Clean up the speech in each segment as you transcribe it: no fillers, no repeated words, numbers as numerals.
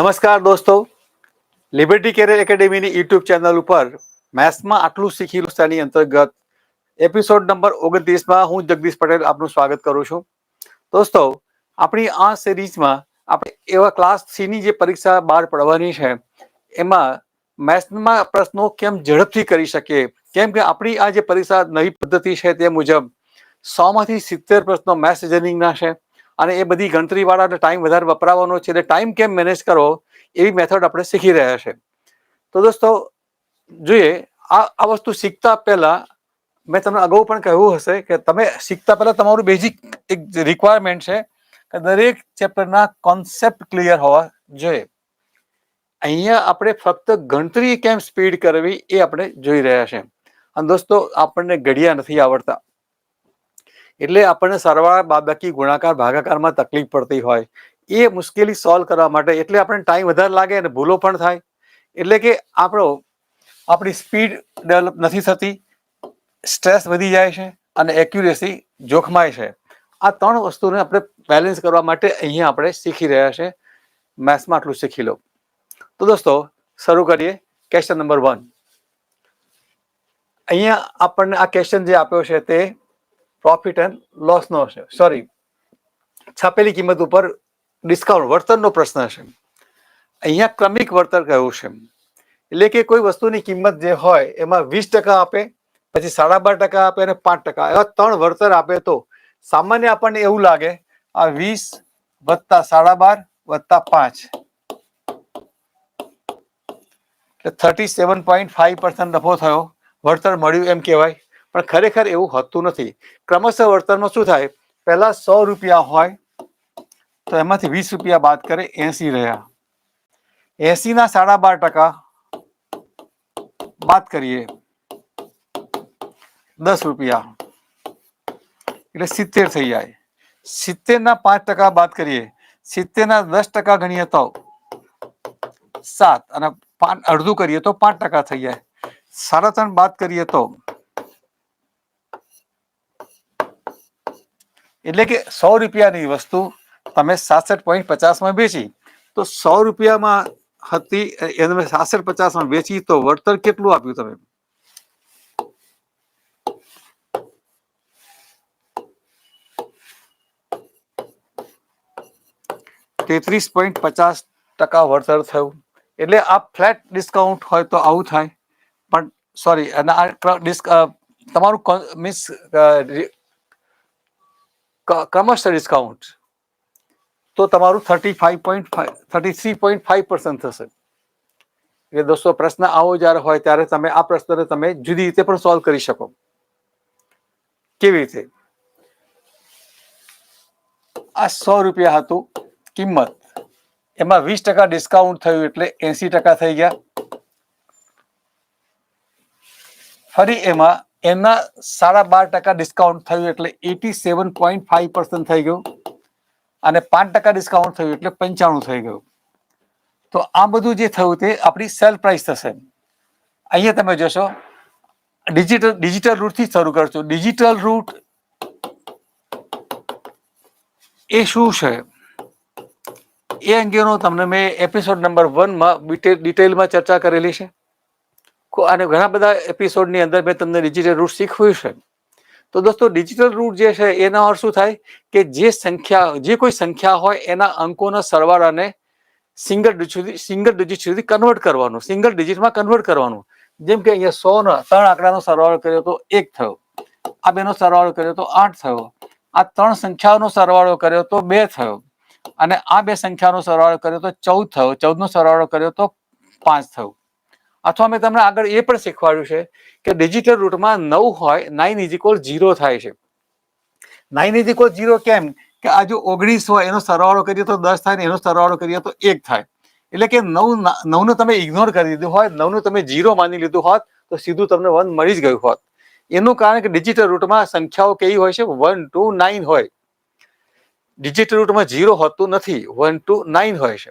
નમસ્કાર દોસ્તો, liberty carrier એકેડેમીની YouTube channel ઉપર મેથ્સમાં આટલું શીખી લો શ્રેણી અંતર્ગત એપિસોડ નંબર 29માં હું જગદીશ પટેલ આપનું સ્વાગત કરું છું. દોસ્તો, આપણી આ સિરીઝમાં આપણે એવા ક્લાસ 3ની જે પરીક્ષા બહાર પડવાની છે એમાં મેથ્સમાં પ્રશ્નો કેમ ઝડપથી કરી શકીએ, કેમ કે આપણી આ જે પરીક્ષા નવી પદ્ધતિ છે તે મુજબ 100માંથી 70 પ્રશ્નો મેથ્સ રીઝનિંગના છે અને એ બધી ગણતરીવાળા ટાઈમ વધારે વપરાવાનો છે એટલે ટાઈમ કેમ મેનેજ કરવો એવી મેથડ આપણે શીખી રહ્યા છે. તો દોસ્તો જોઈએ, આ વસ્તુ શીખતા પહેલા મેં તમને અગાઉ પણ કહ્યું હશે કે તમે શીખતા પહેલા તમારું બેઝિક એક રિક્વાયરમેન્ટ છે કે દરેક ચેપ્ટરના કોન્સેપ્ટ ક્લિયર હોવા જોઈએ. અહીંયા આપણે ફક્ત ગણતરી કેમ સ્પીડ કરવી એ આપણે જોઈ રહ્યા છે. અને દોસ્તો, આપણને ઘડિયા નથી આવડતા એટલે આપણને સરવાળા બાદબાકી ગુણાકાર ભાગાકારમાં તકલીફ પડતી હોય. એ મુશ્કેલી સોલ્વ કરવા માટે એટલે આપણને ટાઈમ વધારે લાગે અને ભૂલો પણ થાય, એટલે કે આપણી સ્પીડ ડેવલપ નથી થતી, સ્ટ્રેસ વધી જાય છે અને એક્યુરેસી જોખમાય છે. આ ત્રણ વસ્તુને આપણે બેલેન્સ કરવા માટે અહીંયા આપણે શીખી રહ્યા છે. મેથ્સમાં આટલું શીખી લો. તો દોસ્તો શરૂ કરીએ. Question number 1. અહીંયા આપણને આ ક્વેશ્ચન જે આપ્યો છે તે પ્રોફિટ એન્ડ લોસનો છે, છાપેલી કિંમત ઉપર ડિસ્કાઉન્ટ વળતરનો પ્રશ્ન છે. અહીંયા ક્રમિક વળતર કહ્યું છે, એટલે કે કોઈ વસ્તુની કિંમત જે હોય એમાં 20% આપે, પછી 12.5% આપે અને 5%, એવા 3 વળતર આપે તો સામાન્ય આપણને એવું લાગે આ 20 વત્તા 12.5 વત્તા 5 એટલે 37.5% નફો થયો, વળતર મળ્યું એમ કહેવાય. પણ ખરેખર એવું હોતું નથી. ક્રમશઃ વળતરમાં શું થાય, પહેલા 100 રૂપિયા હોય તો એમાંથી 20 રૂપિયા બાદ કરે, 80 રહ્યા. 80 ના 12% બાદ કરીએ 10 રૂપિયા એટલે 70 થઈ જાય. 70 ના 5% બાદ કરીએ, 70 ના 10% ગણીએ તો 7 અને અડધું કરીએ તો 5% થઈ જાય. 3.5 બાદ કરીએ તો એટલે કે 100 રૂપિયાની વસ્તુ તમે 67.50 વેચી તો 100 રૂપિયામાં હતી એને 67.50 વેચી તો વળતર કેટલું આપ્યું તમે? ,50% વળતર થયું. એટલે આ ફ્લેટ ડિસ્કાઉન્ટ હોય તો આવું થાય, પણ સોરી, અને આ તમારું મીન્સ કમર્શિયલ ડિસ્કાઉન્ટ તો તમારું 33.5% થશે. એટલે દોસ્તો, પ્રશ્ન આવો જ્યારે હોય ત્યારે તમે આ પ્રશ્નને તમે જુદી રીતે પણ સોલ્વ કરી શકો. કેવી રીતે? આ 100 રૂપિયા હતું કિંમત, એમાં 20% ડિસ્કાઉન્ટ થયું એટલે 80% થઈ ગયા. ફરી એમાં એના 12.5% ડિસ્કાઉન્ટ થયું એટલે 87.5% થઈ ગયું અને 5% ડિસ્કાઉન્ટ થયું એટલે 95 થઈ ગયું. તો આ બધું જે થયું તે આપણી સેલ પ્રાઇસ થશે. અહીંયા તમે જોશો ડિજિટલ રૂટથી શરૂ કરશો. ડિજિટલ રૂટ એ શું છે એ અંગેનો તમને મેં એપિસોડ નંબર 1માં ડિટેલમાં ચર્ચા કરેલી છે અને ઘણા બધા એપિસોડની અંદર મેં તમને ડિજિટલ રૂટ શીખવ્યું છે. તો દોસ્તો, ડિજિટલ રૂટ જે છે એના અર્થ શું થાય કે જે કોઈ સંખ્યા હોય એના અંકોના સરવાળાને સિંગલ ડિજિટ સુધી કન્વર્ટ કરવાનું, સિંગલ ડિજિટમાં કન્વર્ટ કરવાનું. જેમ કે અહીંયા 100 ના 3 આંકડાનો સરવાળો કર્યો તો 1 થયો, આ બેનો સરવાળો કર્યો તો 8 થયો, આ 3 સંખ્યાઓનો સરવાળો કર્યો તો 2 થયો અને આ 2 સંખ્યાનો સરવાળો કર્યો તો 14 થયો, 14નો સરવાળો કર્યો તો 5 થયો. અથવા મેં તમને આગળ એ પણ શીખવાડ્યું છે કે ડિજિટલ રૂટમાં 9 હોય, 9 = 0 થાય છે. 9 = 0 કેમ કે આ જો 19 હોય એનો સરવાળો કરીએ તો 10 થાય ને એનો સરવાળો કરીએ તો 1 થાય. એટલે કે 9 તમે ઇગ્નોર કરી દીધું હોય, 9 તમે 0 માની લીધું હોત તો સીધું તમને 1 મળી જ ગયું હોત. એનું કારણ કે ડિજિટલ રૂટમાં સંખ્યાઓ કેવી હોય છે? 1 to 9 હોય. ડિજિટલ રૂટમાં 0 હોતું નથી, 1 to 9 હોય છે.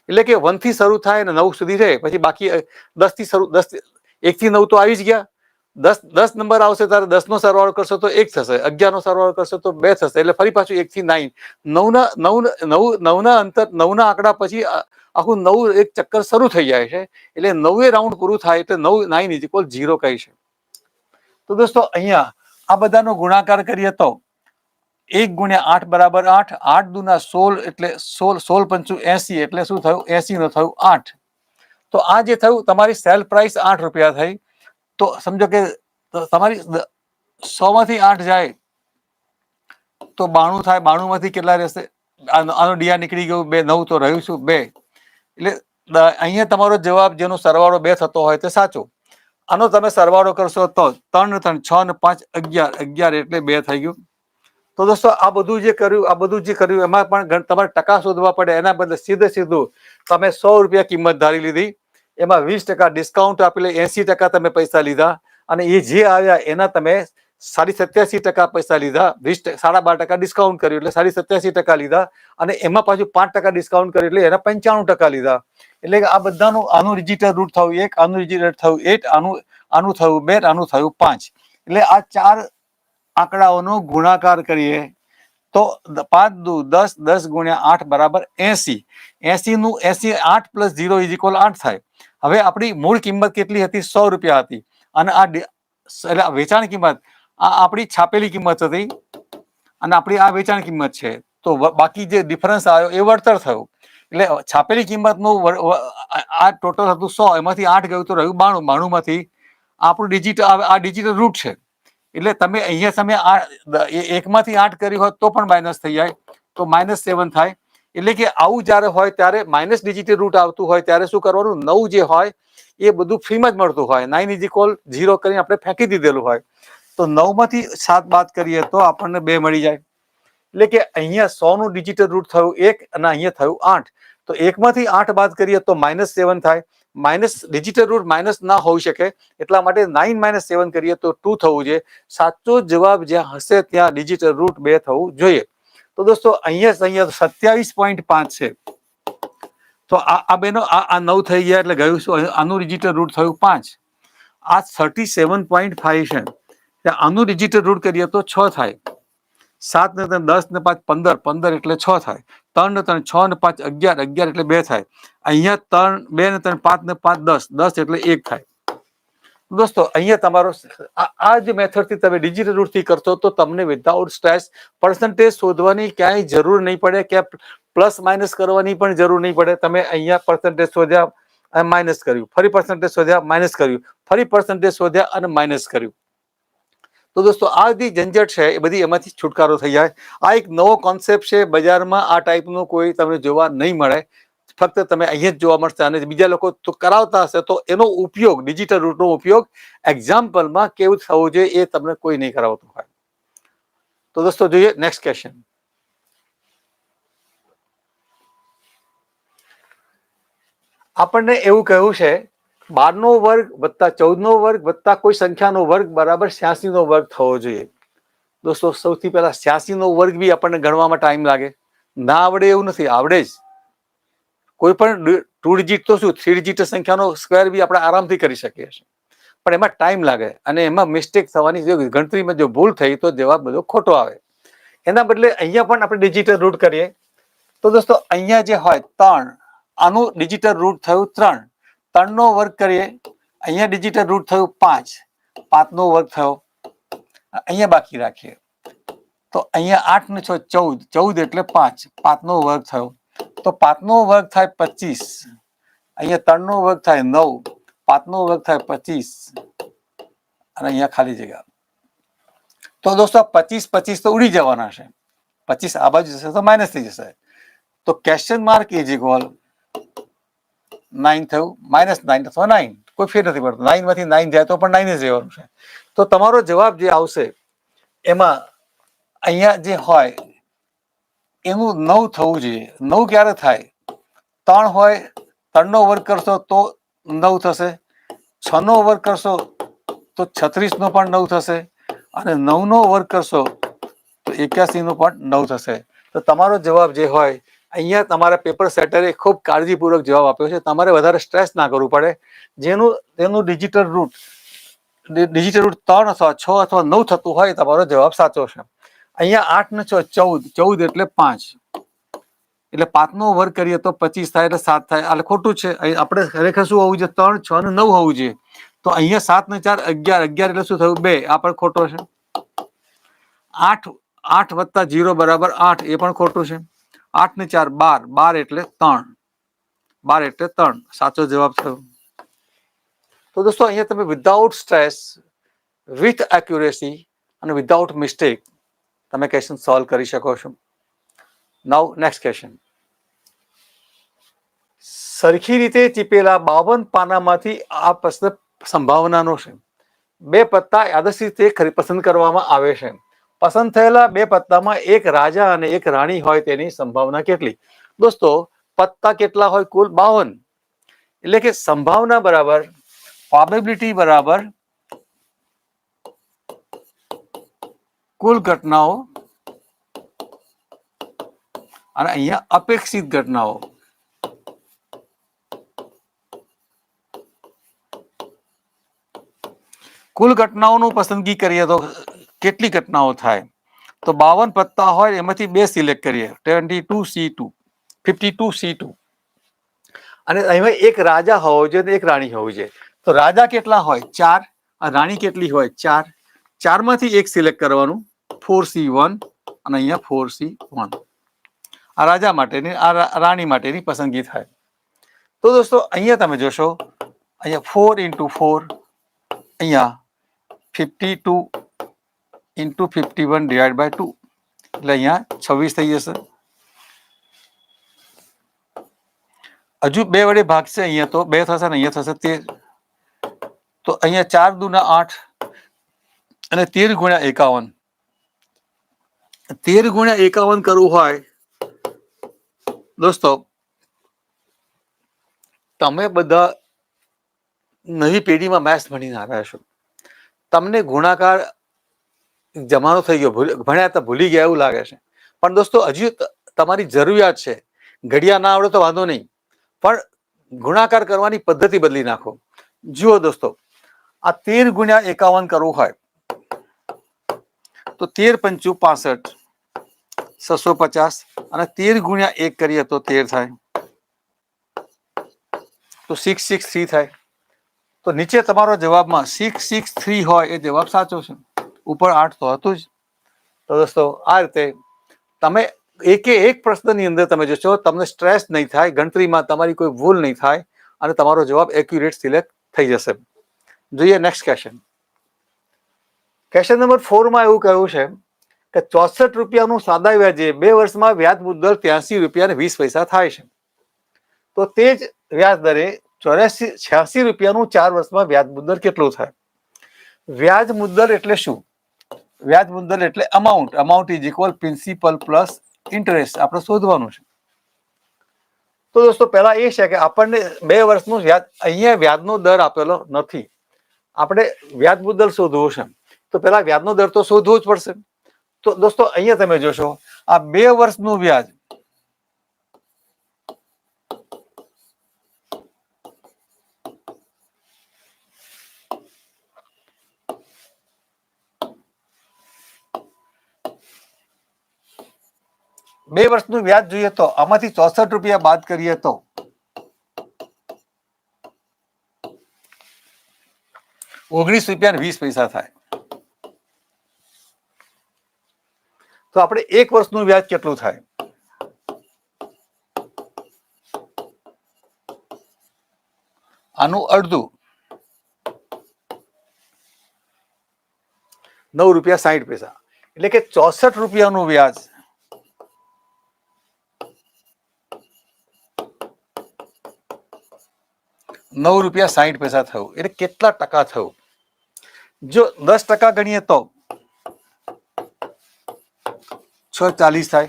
એટલે કે 1 થી શરૂ થાય અને 9 સુધી રહે, પછી બાકી 10 થી 1 થી 9 તો આવી જ ગયા, દસ નંબર આવશે ત્યારે 10 નો સરવાળો કરશો તો 1 થશે, 11 નો સરવાળો કરશો તો 2 થશે, એટલે ફરી પાછું 1 થી 9 ના અંતર 9 ના આંકડા પછી આખું 9 એક ચક્કર શરૂ થઈ જાય છે, એટલે 9 રાઉન્ડ પૂરું થાય એટલે 9 0 કહી છે. તો દોસ્તો અહીંયા આ બધાનો ગુણાકાર કરીએ તો 1 ગુણ્યા 8 બરાબર 8, 8 દુના 16 એટલે 16 પંચું 80 એટલે શું થયું? 80 નો થયું 8. તો આ જે થયું તમારી સેલ પ્રાઇસ 8 રૂપિયા થઈ. તો સમજો કે તમારી 100 માંથી 8 જાય તો 92 થાય, 92 માંથી કેટલા રહેશે? આનો ડીઆર નીકળી ગયું, 2 9 તો રહ્યું શું? 2. એટલે અહીંયા તમારો જવાબ જેનો સરવાળો 2 થતો હોય તે સાચો. આનો તમે સરવાળો કરશો તો 3 3 6 ને 5 11 11 એટલે 2 થઈ ગયું. તો દોસ્તો આ બધું જે કર્યું એમાં પણ તમારે ટકા શોધવા પડે, એના બદલે સીધું તમે 100 રૂપિયા કિંમત ધારી લીધી, એમાં 20% ડિસ્કાઉન્ટ આપી 80% તમે પૈસા લીધા, અને એ જે આવ્યા એના તમે 87.5% પૈસા લીધા, 12.5% ડિસ્કાઉન્ટ કર્યું એટલે 87.5% લીધા, અને એમાં પાછું 5% ડિસ્કાઉન્ટ કર્યું એટલે એના 95% લીધા. એટલે કે આ બધાનું આનું ડિજિટલ રૂટ થયું 1, આનું ડિજિટલ થયું 8, આનું થયું 2, આનું થયું 5. એટલે આ 4 આંકડાઓનો ગુણાકાર કરીએ તો 5 દુ 10, 10 ગુણ્યા 8 બરાબર 80. 80 નું 80 8 + 0 = 8 થાય. હવે આપણી મૂળ કિંમત કેટલી હતી? 100 રૂપિયા હતી, અને આ એટલે વેચાણ કિંમત આ આપણી છાપેલી કિંમત હતી, અને આપણી આ વેચાણ કિંમત છે. તો બાકી જે ડિફરન્સ આવ્યો એ વળતર થયું. એટલે છાપેલી કિંમતનું આ ટોટલ હતું 100, એમાંથી 8 ગયું તો રહ્યું 92. 92 માંથી આપણું આ ડિજિટલ રૂટ છે. એટલે તમે અહીંયા એકમાંથી 8 કર્યું હોત તો પણ માઇનસ થઈ જાય, તો -7 થાય. એટલે કે આવું જયારે હોય ત્યારે માઇનસ ડિજિટલ રૂટ આવતું હોય ત્યારે શું કરવાનું? 9 જે હોય એ બધું ફ્રીમાં જ મળતું હોય, 9 = 0 કરીને આપણે ફેંકી દીધેલું હોય. તો 9 માંથી 7 બાદ કરીએ તો આપણને 2 મળી જાય. એટલે કે અહીંયા 100 નું ડિજિટલ રૂટ થયું 1, અને અહીંયા થયું 8. તો 1 માંથી 8 બાદ કરીએ તો -7 થાય. માઇનસ ડિજિટલ રૂટ માઇનસ ના હોઈ શકે, એટલા માટે 9 - 7 કરીએ તો 2 થવું જોઈએ. સાચો જવાબ જ્યાં હશે ત્યાં ડિજિટલ રૂટ 2 થવું જોઈએ. તો દોસ્તો અહીંયા 27.5 છે. તો આ બેનો આ 9 થઈ ગયા એટલે ગયું શું? આનું ડિજિટલ રૂટ થયું 5. આ 37.5 છે. આનું ડિજિટલ રૂટ કરીએ તો 6 થાય. 7 ને 3 10 ને 5 15, 15 એટલે 6 થાય. 3 ને 3 6 ને 5 11, 11 એટલે 2 થાય. અહીંયા 2 ને 3 5 ને 5 10, 10 એટલે 1 થાય. દોસ્તો અહીંયા તમારો આ જ મેથડથી તમે ડિજિટલ રૂટથી કરશો તો તમને વિધાઉટ સ્ટ્રેસ પર્સન્ટેજ શોધવાની ક્યાંય જરૂર નહીં પડે, કે પ્લસ માઇનસ કરવાની પણ જરૂર નહીં પડે. તમે અહીંયા પર્સન્ટેજ શોધ્યા, માઇનસ કર્યું, ફરી પર્સન્ટેજ શોધ્યા, માઇનસ કર્યું, ફરી પર્સન્ટેજ શોધ્યા અને માઇનસ કર્યું. તો દોસ્તો આ બધી ઝંઝટ છે એ બધી એમાંથી છુટકારો થઈ જાય. આ એક નવો કોન્સેપ્ટ છે, બજારમાં આ ટાઈપનું કોઈ તમને જોવા નહીં મળે, ફક્ત તમે અહીંયા જ જોવા મળશે. અને બીજા લોકો તો કરાવતા હશે તો એનો ઉપયોગ, ડિજિટલ રૂટનો ઉપયોગ એક્ઝામ્પલમાં કેવું થવું જોઈએ એ તમને કોઈ નહીં કરાવતું હોય. તો દોસ્તો જોઈએ નેક્સ્ટ ક્વેશ્ચન. આપણને એવું કહ્યું છે 12 નો વર્ગ વત્તા 14 નો વર્ગ વત્તા કોઈ સંખ્યાનો વર્ગ બરાબર 86 નો વર્ગ થવો જોઈએ. દોસ્તો સૌથી પહેલા 86 નો વર્ગ બી આપણને ગણવામાં ટાઈમ લાગે, ના આવડે એવું નથી, આવડે જ. કોઈ પણ 2 ડિજિટ તો શું 3 ડિજિટ સંખ્યાનો સ્ક્વેર બી આપણે આરામથી કરી શકીએ છીએ, પણ એમાં ટાઈમ લાગે અને એમાં મિસ્ટેક થવાની, જો ગણતરીમાં જો ભૂલ થઈ તો જવાબ બધો ખોટો આવે. એના બદલે અહીંયા પણ આપણે ડિજિટલ રૂટ કરીએ. તો દોસ્તો અહીંયા જે હોય 3, આનું ડિજિટલ રૂટ થયું 3. 3 નો વર્ગ કરીએ, અહીંયા ડિજિટલ રૂટ થયું 5. 5 નો વર્ગ થયો, અહીંયા બાકી રાખીએ તો અહીંયા 8 ને 6 14, 14 એટલે 5. 5 નો વર્ગ થયો તો 5 નો વર્ગ થાય 25. અહીંયા 3 નો વર્ગ થાય 9, 5 નો વર્ગ થાય 25, અને અહીંયા ખાલી જગ્યા. તો દોસ્તો 25 25 તો ઉડી જવાના છે, 25 આ બાજુ જશે તો માઇનસ થઈ જશે. તો ક્વેશ્ચન માર્ક = 9 થયું, -9 અથવા 9, કોઈ ફેર નથી પડતો. 9 માંથી 9 જાય તો પણ 9 જ રહેવાનું છે. તો તમારો જવાબ જે આવશે એમાં અહીંયા જે હોય એનું 9 થવું જોઈએ. 9 ક્યારે થાય? 3 હોય, 3 નો વર્ગ કરશો તો 9 થશે, 6 નો વર્ગ કરશો તો 36 નો પણ 9 થશે, અને 9 નો વર્ગ કરશો તો 81 નો પણ 9 થશે. તો તમારો જવાબ જે હોય અહીંયા તમારા પેપર સેટરે ખૂબ કાળજીપૂર્વક જવાબ આપ્યો છે. તમારે વધારે સ્ટ્રેસ ના કરવું પડે. તેનું ડિજિટલ રૂટ ડિજિટલ રૂટ 3 અથવા 6 અથવા 9 થતું હોય તમારો જવાબ સાચો છે. અહીંયા 8 ને 6 14, 14 એટલે 5, એટલે 5 નો વર્ગ કરીએ તો 25 થાય, એટલે 7 થાય. એટલે ખોટું છે. આપણે ખરેખર શું હોવું જોઈએ? 3, 6 ને 9 હોવું જોઈએ. તો અહીંયા 7 ને 4 11, 11 એટલે શું થયું? 2. આ પણ ખોટો છે. 8 8 વત્તા 0 બરાબર 8, એ પણ ખોટું છે. 8 ને 4 12, 12 એટલે 3, 12 એટલે 3, સાચો જવાબ થયો. તો દોસ્તો અહીંયા તમે વિધાઉટ સ્ટ્રેસ, વિથ એક્યુરેસી અને વિધાઉટ મિસ્ટેક તમે ક્વેશ્ચન સોલ્વ કરી શકો છો. નાઉ નેક્સ્ટ ક્વેશ્ચન. સરખી રીતે ચીપેલા 52 પાનામાંથી આ પ્રશ્ન સંભાવનાનો છે. 2 પત્તા યાદચ્છિક રીતે પસંદ કરવામાં આવે છે. પસંદ થયેલા 2 પત્તામાં એક રાજા અને એક રાણી હોય તેની સંભાવના કેટલી? દોસ્તો પત્તા કેટલા હોય? કુલ 52. એટલે કે સંભાવના બરાબર પ્રોબેબિલિટી બરાબર કુલ ઘટનાઓ અને અહીંયા અપેક્ષિત ઘટનાઓ. કુલ ઘટનાઓનું પસંદગી કરીએ તો કેટલી ઘટનાઓ થાય? તો 52 પત્તા હોય એમાંથી 2 સિલેક્ટ કરીએ, 22C2, 52C2. અને એમાં એક રાજા હોવો જોઈએ અને એક રાણી હોવી જોઈએ. તો રાજા કેટલા હોય? 4. રાણી કેટલી હોય? 4. 4 માંથી એક સિલેક્ટ કરવાનું, 4C1 અને અહીંયા 4C1. આ રાજા માટેની, આ રાણી માટેની પસંદગી થાય. તો દોસ્તો અહીંયા તમે જોશો, અહીંયા 4 into 4, અહીંયા 52 into 51 divided by 2, એટલે અહીંયા 26 થઈ જશે. હજુ 2 વડે ભાગશે, અહીંયા તો 2 થશે ને અહીંયા થશે 13. તો અહીંયા 4 દુના 8 અને 13 ગુણ્યા 51. 13 ગુણ્યા 51 કરવું હોય દોસ્તો, તમે બધા નવી પેઢીમાં મેથ્સ ભણીને આવ્યા છો, તમને ગુણાકાર જમાનો થઈ ગયો, ભણ્યા તો ભૂલી ગયા એવું લાગે છે. પણ દોસ્તો હજી તમારી જરૂરિયાત છે. ઘડિયા ના આવડે તો વાંધો નહીં, પણ ગુણાકાર કરવાની પદ્ધતિ બદલી નાખો. જુઓ દોસ્તો, આ 13 ગુણ્યા 51 કરવું હોય તો 13 પંચું 65, 650, અને 13 ગુણ્યા 1 કરીએ તો 13 થાય, તો 663 થાય. તો નીચે તમારો જવાબમાં 663 હોય એ જવાબ સાચો છે. ઉપર 8 તો હતું જ. તો દોસ્તો આ રીતે તમે એકે એક પ્રશ્નની અંદર તમે જોશો, તમને સ્ટ્રેસ નહીં થાય, ગણતરીમાં તમારી કોઈ ભૂલ નહીં થાય અને તમારો જવાબ એક્યુરેટ સિલેક્ટ થઈ જશે. જોઈએ નેક્સ્ટ ક્વેશ્ચન. ક્વેશ્ચન નંબર 4 માં એવું કહ્યું છે કે 64 રૂપિયાનું સાદા વ્યાજે 2 વર્ષમાં વ્યાજ મુદ્દલ 83 રૂપિયા અને 20 પૈસા થાય છે. તો તે જ વ્યાજ દરે 86 રૂપિયાનું 4 વર્ષમાં વ્યાજ મુદ્દલ કેટલું થાય? વ્યાજ મુદ્દલ એટલે શું? વ્યાજ મુદ્દલ એટલે amount. Amount is equal principal plus interest આપણે શોધવાનું છે. તો દોસ્તો પહેલા એ છે કે આપણને 2 વર્ષનું વ્યાજ, અહીંયા વ્યાજનો દર આપેલો નથી, આપણે વ્યાજ મુદ્દલ શોધવું છે. તો પહેલા વ્યાજનો દર તો શોધવો જ પડશે. તો દોસ્તો અહીંયા તમે જોશો, આ 2 વર્ષનું વ્યાજ જોઈએ તો આમાંથી 64 રૂપિયા બાદ કરીએ તો 19 રૂપિયા અને 20 પૈસા થાય. તો આપણે 1 વર્ષનું વ્યાજ કેટલું થાય? આનું અડધું, 9 રૂપિયા 60 પૈસા. એટલે કે 64 રૂપિયાનું વ્યાજ 9 રૂપિયા 60 પૈસા થયું. એટલે કેટલા ટકા થયું? જો 10% ગણીએ તો 640 થાય.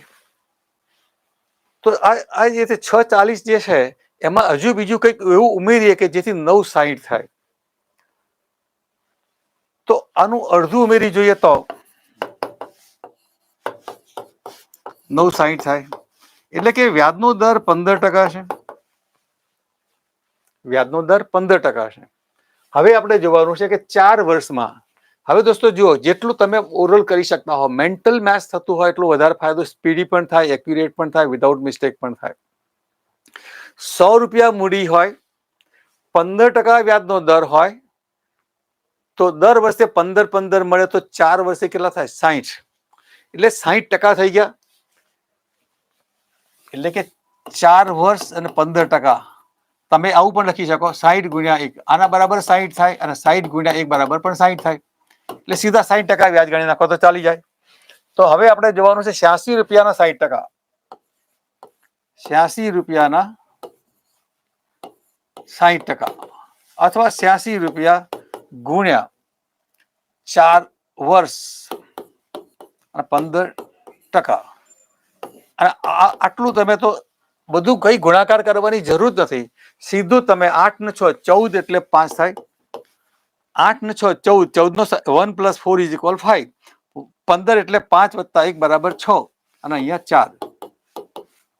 તો આ જે 640 જે છે એમાં હજુ બીજું કંઈક એવું ઉમેરીએ કે જેથી 960 થાય. તો આનું અડધું ઉમેરી જોઈએ તો 960 થાય. એટલે કે વ્યાજનો દર 15% છે. વ્યાજનો દર 15% છે. હવે આપણે જોવાનું છે કે 4 વર્ષમાં, હવે દોસ્તો જુઓ, જેટલું તમે ઓરલ કરી શકતા હો, મેન્ટલ મેથ્સ થતું હોય એટલું વધારે ફાયદો, સ્પીડી પણ થાય, એક્યુરેટ પણ થાય, વિધાઉટ મિસ્ટેક પણ થાય. 100 રૂપિયા મૂડી હોય, 15% વ્યાજનો દર હોય, તો દર વર્ષે 15 મળે તો 4 વર્ષે કેટલા થાય? 60. એટલે 60% થઈ ગયા. એટલે કે 4 વર્ષ અને 15%. તમે આવું પણ લખી શકો, 60 ગુણ્યા 1, આના બરાબર 60 થાય, અને 60 ગુણ્યા 1 બરાબર પણ 60 થાય. એટલે સીધા 60% વ્યાજ ગણી નાખો તો ચાલી જાય. તો હવે આપણે જોવાનું છે 86 રૂપિયાના 60%. 86 રૂપિયાના 60%, અથવા 86 રૂપિયા ગુણ્યા 4 વર્ષ અને 15%. અને આટલું તમે તો બધું કઈ ગુણાકાર કરવાની જરૂર નથી, સીધું તમે 8 ને 6 14 એટલે 5 થાય. 8 ને 6 14, 14 નો 1 + 4 = 5. 15 એટલે 5 + 1 બરાબર 6, અને અહીંયા 4.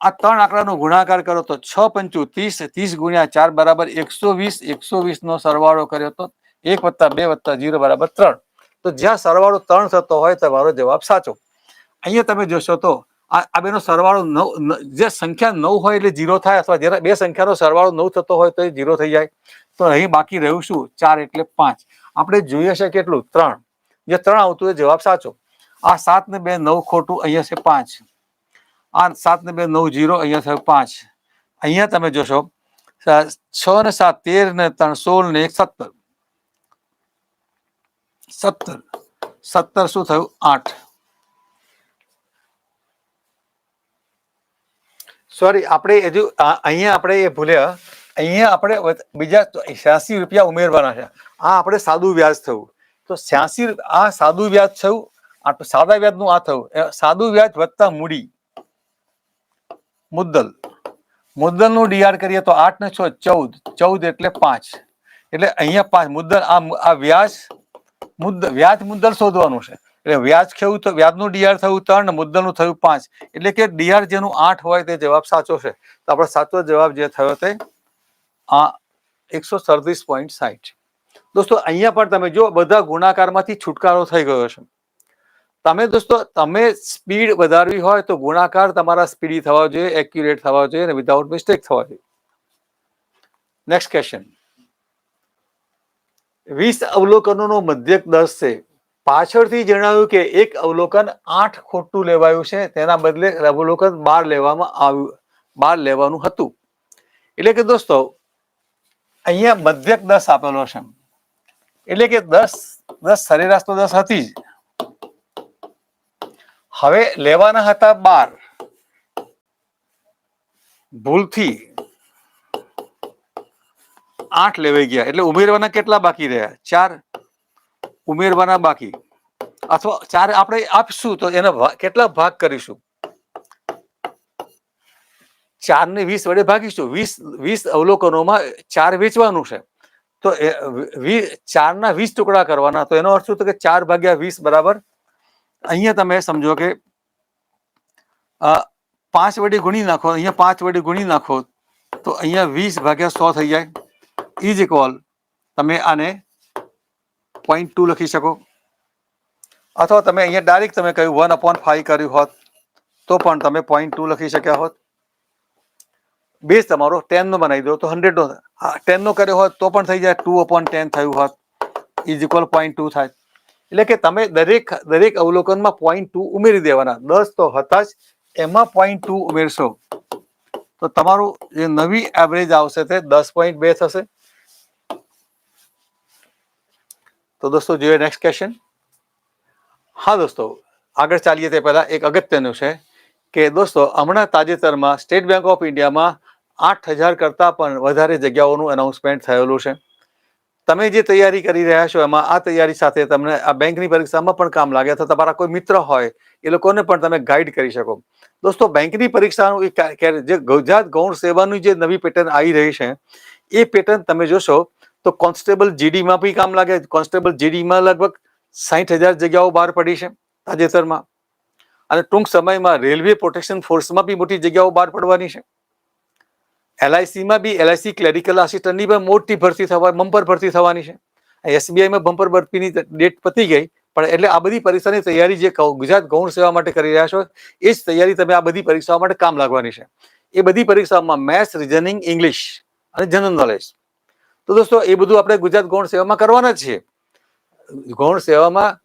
આ 3 આંકડાનો ગુણાકાર કરો તો 6 × 5 = 30, 30 ગુણ્યા 4 બરાબર 120, 120 નો સરવાળો કર્યો તો 1 + 2 + 0 બરાબર 3. તો જ્યાં સરવાળો 3 થતો હોય તમારો જવાબ સાચો. અહીંયા તમે જોશો તો આ બેનો સરવાળો 9, જે સંખ્યા 9 હોય એટલે 0 થાય, અથવા જ્યારે બે સંખ્યાનો સરવાળો 9 થતો હોય તો એ 0 થઈ જાય. તો અહીં બાકી રહ્યું શું? 4 એટલે 5. આપણે જોઈએ છે કેટલું? 3. જે 3 આવતું એ જવાબ સાચો. આ 7 ને 2 9 ખોટું, અહીંયા છે 5. આ 7 ને 2 9 0, અહીંયા થયું 5. અહીંયા તમે જોશો 6 ને 7 13 ને 3 16 ને 1 17. 17 શું થયું? 8. સોરી, આપણે હજુ અહીંયા આપણે એ ભૂલ્યા. અહીંયા આપણે બીજા 86 રૂપિયા ઉમેરવાના છે. આ આપણે સાદું વ્યાજ થયું, તો 86, આ સાદું વ્યાજ થયું, આ સાદા વ્યાજનું આ થયું. સાદું વ્યાજ વત્તા મૂડી, મુદ્દલનું ડીઆર કરીએ તો 8 ને 6 14, 14 એટલે 5. એટલે અહીંયા 5 મુદ્દલ, આ વ્યાજ મુદ્દલ શોધવાનું છે. એટલે વ્યાજ કેવું? તો વ્યાજનું ડીઆર થયું 3 ને મુદ્દલનું થયું 5. એટલે કે ડીઆર જેનું 8 હોય તે જવાબ સાચો છે. તો આપણો સાચો જવાબ જે થયો તે આ 137.60. દોસ્તો અહીંયા પણ તમે જો બધા ગુણાકારમાંથી છુટકારો થઈ ગયો છે. તમે સ્પીડ વધારવી હોય તો ગુણાકાર તમારા સ્પીડી થવા જોઈએ, એક્યુરેટ થવા જોઈએ, અને વિધાઉટ મિસ્ટેક થવા જોઈએ. Next question. 20 અવલોકનોનો મધ્યક 10 છે. પાછળથી જણાવ્યું કે એક અવલોકન 8 ખોટું લેવાયું છે, તેના બદલે અવલોકન 12 લેવામાં આવ્યું, 12 લેવાનું હતું. એટલે કે દોસ્તો અહીંયા મધ્યક 10 આપેલો છે, એટલે કે 10 સરેરાશ તો 10 હતી જ. હવે લેવાના હતા 12, ભૂલથી 8 લેવાઈ ગયા. એટલે ઉમેરવાના કેટલા બાકી રહ્યા? 4 ઉમેરવાના બાકી, અથવા 4 આપણે આપશું તો એના કેટલા ભાગ કરીશું? 4 ને 20 વડે ભાગીશું. 20 અવલોકનોમાં 4 વેચવાનું છે, તો 4 ના 20 ટુકડા કરવાના. તો એનો અર્થ શું? તો કે 4 ભાગ્યા 20 બરાબર, અહીંયા તમે સમજો કે 5 વડે ગુણી નાખો, અહીંયા 5 વડે ગુણી નાખો તો અહીંયા 20 ભાગ્યા 100 થઈ જાય. = તમે આને 0.2 લખી શકો, અથવા તમે અહીંયા ડાયરેક્ટ તમે કહ્યું 1/5 કર્યું હોત તો પણ તમે 0.2 લખી શક્યા હોત. બેઝ તમારો 10 નો બનાવી દો તો 100 નો, 10 નો કર્યો હોત તો પણ થઈ જાય, 2/10 થયું હોત, = 0.2 થાય. એટલે કે તમે દરેક અવલોકનમાં 0.2 ઉમેરી દેવાના. 10 તો હતા જ, એમાં 0.2 ઉમેરશો તો તમારું જે નવી એવરેજ આવશે તે 10.2 થશે. તો દોસ્તો જોઈએ નેક્સ્ટ ક્વેશ્ચન. હા દોસ્તો, આગળ ચાલીએ તે પહેલા એક અગત્યનું છે કે દોસ્તો હમણાં તાજેતરમાં સ્ટેટ બેંક ઓફ ઇન્ડિયામાં 8000 કરતાં પણ વધારે જગ્યાઓનું એનાઉન્સમેન્ટ થયેલું છે. તમે જે તૈયારી કરી રહ્યા છો એમાં આ તૈયારી સાથે તમને આ બેંકની પરીક્ષામાં પણ કામ લાગે, તો તમારા કોઈ મિત્ર હોય એ લોકોને પણ તમે ગાઈડ કરી શકો. દોસ્તો બેંકની પરીક્ષાનું જે ગુજરાત ગૌણ સેવાની જે નવી પેટર્ન આવી રહી છે એ પેટર્ન તમે જોશો તો કોન્સ્ટેબલ જીડીમાં બી કામ લાગે. કોન્સ્ટેબલ જીડીમાં લગભગ 60,000 જગ્યાઓ બહાર પડી છે તાજેતરમાં, અને ટૂંક સમયમાં રેલવે પ્રોટેક્શન ફોર્સમાં બી મોટી જગ્યાઓ બહાર પડવાની છે. LICમાં બી LIC ક્લેરિકલ આસિસ્ટન્ટની પણ મોટી ભરતી થવા, બમ્પર ભરતી થવાની છે. SBIમાં બમ્પર ભરતીની ડેટ પતી ગઈ, પણ એટલે આ બધી પરીક્ષાની તૈયારી જે ગુજરાત ગૌણ સેવા માટે કરી રહ્યા છો એ જ તૈયારી તમે આ બધી પરીક્ષાઓ માટે કામ લાગવાની છે. એ બધી પરીક્ષાઓમાં મેથ્સ, રીઝનિંગ, ઇંગ્લિશ અને જનરલ નોલેજ. તો દોસ્તો એ બધું આપણે ગુજરાત ગૌણ સેવામાં કરવાના જ છીએ. ગૌણ સેવામાં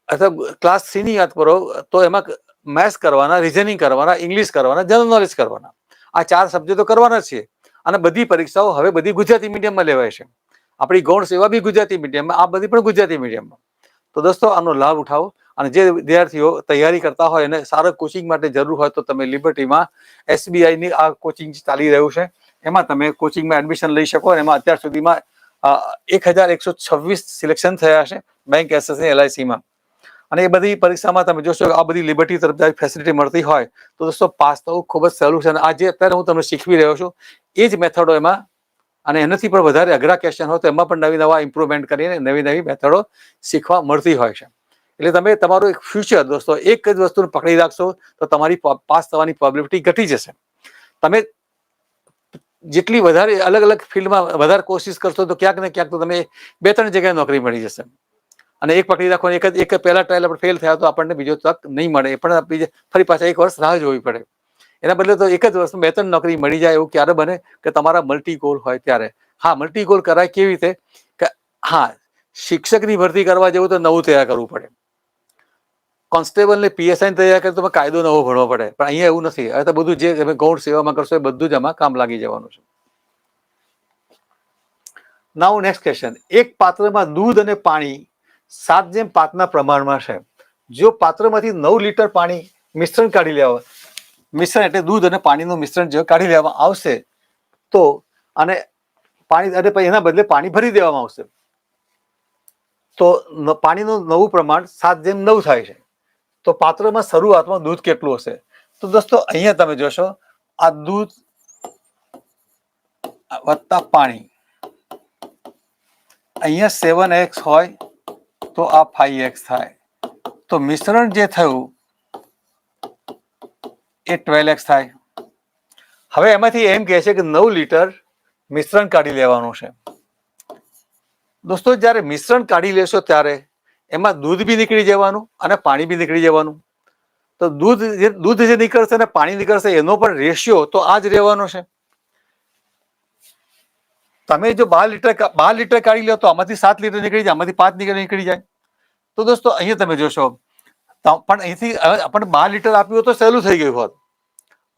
અથવા ક્લાસ 3 ની યાદ કરો તો એમાં મેથ્સ કરવાના, રીઝનિંગ કરવાના, ઇંગ્લિશ કરવાના, જનરલ નોલેજ કરવાના. આ 4 સબ્જેક્ટો કરવાના છે. અને બધી પરીક્ષાઓ હવે બધી ગુજરાતી મીડિયમમાં લેવાય છે. આપણી ગૌણ સેવા બી ગુજરાતી મીડિયમમાં, આ બધી પણ ગુજરાતી મીડિયમમાં. તો દોસ્તો આનો લાભ ઉઠાવો. અને જે વિદ્યાર્થીઓ તૈયારી કરતા હોય અને સારા કોચિંગ માટે જરૂર હોય તો તમે લિબર્ટીમાં SBIની આ કોચિંગ ચાલી રહ્યું છે, એમાં તમે કોચિંગમાં એડમિશન લઈ શકો. એમાં અત્યાર સુધીમાં 1126 સિલેક્શન થયા છે બેંક, SSC, LICમાં. અને એ બધી પરીક્ષામાં તમે જોશો આ બધી લિબર્ટી તરફથી ફેસિલિટી મળતી હોય તો દોસ્તો પાસ થવું ખૂબ જ સહેલું છે. અને આજે અત્યારે હું તમને શીખવી રહ્યો છું એ જ મેથડો એમાં, અને એનાથી પણ વધારે અઘરા ક્વેશ્ચન હોય તો એમાં પણ નવા ઇમ્પ્રુવમેન્ટ કરીને નવી મેથડો શીખવા મળતી હોય છે. એટલે તમે તમારું એક ફ્યુચર દોસ્તો એક જ વસ્તુને પકડી રાખશો તો તમારી પાસ થવાની પ્રોબેબિલિટી ઘટી જશે. તમે જેટલી વધારે અલગ અલગ ફિલ્ડમાં વધારે કોશિશ કરશો તો ક્યાંક ને ક્યાંક તો તમે 2-3 જગ્યાએ નોકરી મળી જશે. અને એક પકડી રાખો, એક પહેલા ટ્રાયલ આપણે ફેલ થયા તો આપણને બીજો તક નહીં મળે, એ પણ ફરી પાછા 1 વર્ષ રાહ જોવી પડે. એના બદલે તો એક જ વર્ષમાં 2-3 નોકરી મળી જાય. એવું ક્યારે બને કે તમારા મલ્ટી ગોલ હોય ત્યારે. હા, મલ્ટી ગોલ કરાય કેવી રીતે કે હા, શિક્ષકની ભરતી કરવા જેવું તો નવું તૈયાર કરવું પડે. કોન્સ્ટેબલ ને PSI તૈયાર કરે તો કાયદો નવો ભણવો પડે. પણ અહીંયા એવું નથી. હવે તો બધું જે તમે ગૌણ સેવામાં કરશો એ બધું જ આમાં કામ લાગી જવાનું છે. નાઉ નેક્સ્ટ ક્વેશ્ચન. એક પાત્રમાં દૂધ અને પાણી 7:5 પ્રમાણમાં છે. જો પાત્રમાંથી 9 લીટર પાણી મિશ્રણ કાઢી લેવા, મિશ્રણ એટલે દૂધ અને પાણીનું મિશ્રણ જો કાઢી લેવામાં આવશે તો અને પાણી અને પછી એના બદલે પાણી ભરી દેવામાં આવશે તો પાણીનું નવું પ્રમાણ 7:9 થાય છે. તો પાત્રમાં શરૂઆતમાં દૂધ કેટલું હશે? તો દોસ્તો અહીંયા તમે જોશો આ દૂધ વત્તા પાણી, અહીંયા 7x હોય તો આ 5x થાય. તો મિશ્રણ જે થયું એ 12x થાય. હવે એમાંથી એમ કહે છે કે 9 લીટર મિશ્રણ કાઢી લેવાનું છે. દોસ્તો જ્યારે મિશ્રણ કાઢી લેશો ત્યારે એમાં દૂધ બી નીકળી જવાનું અને પાણી બી નીકળી જવાનું. તો દૂધ જે નીકળશે અને પાણી નીકળશે એનો પણ રેશિયો તો આ જ રહેવાનો છે. તમે જો 12 લીટર કાઢી લો તો આમાંથી 7 લીટર નીકળી જાય, આમાંથી 5 લીટર નીકળી જાય. તો દોસ્તો અહીંયા તમે જોશો પણ અહીંથી આપણને 12 લીટર આપ્યું હોત તો સહેલું થઈ ગયું હોત.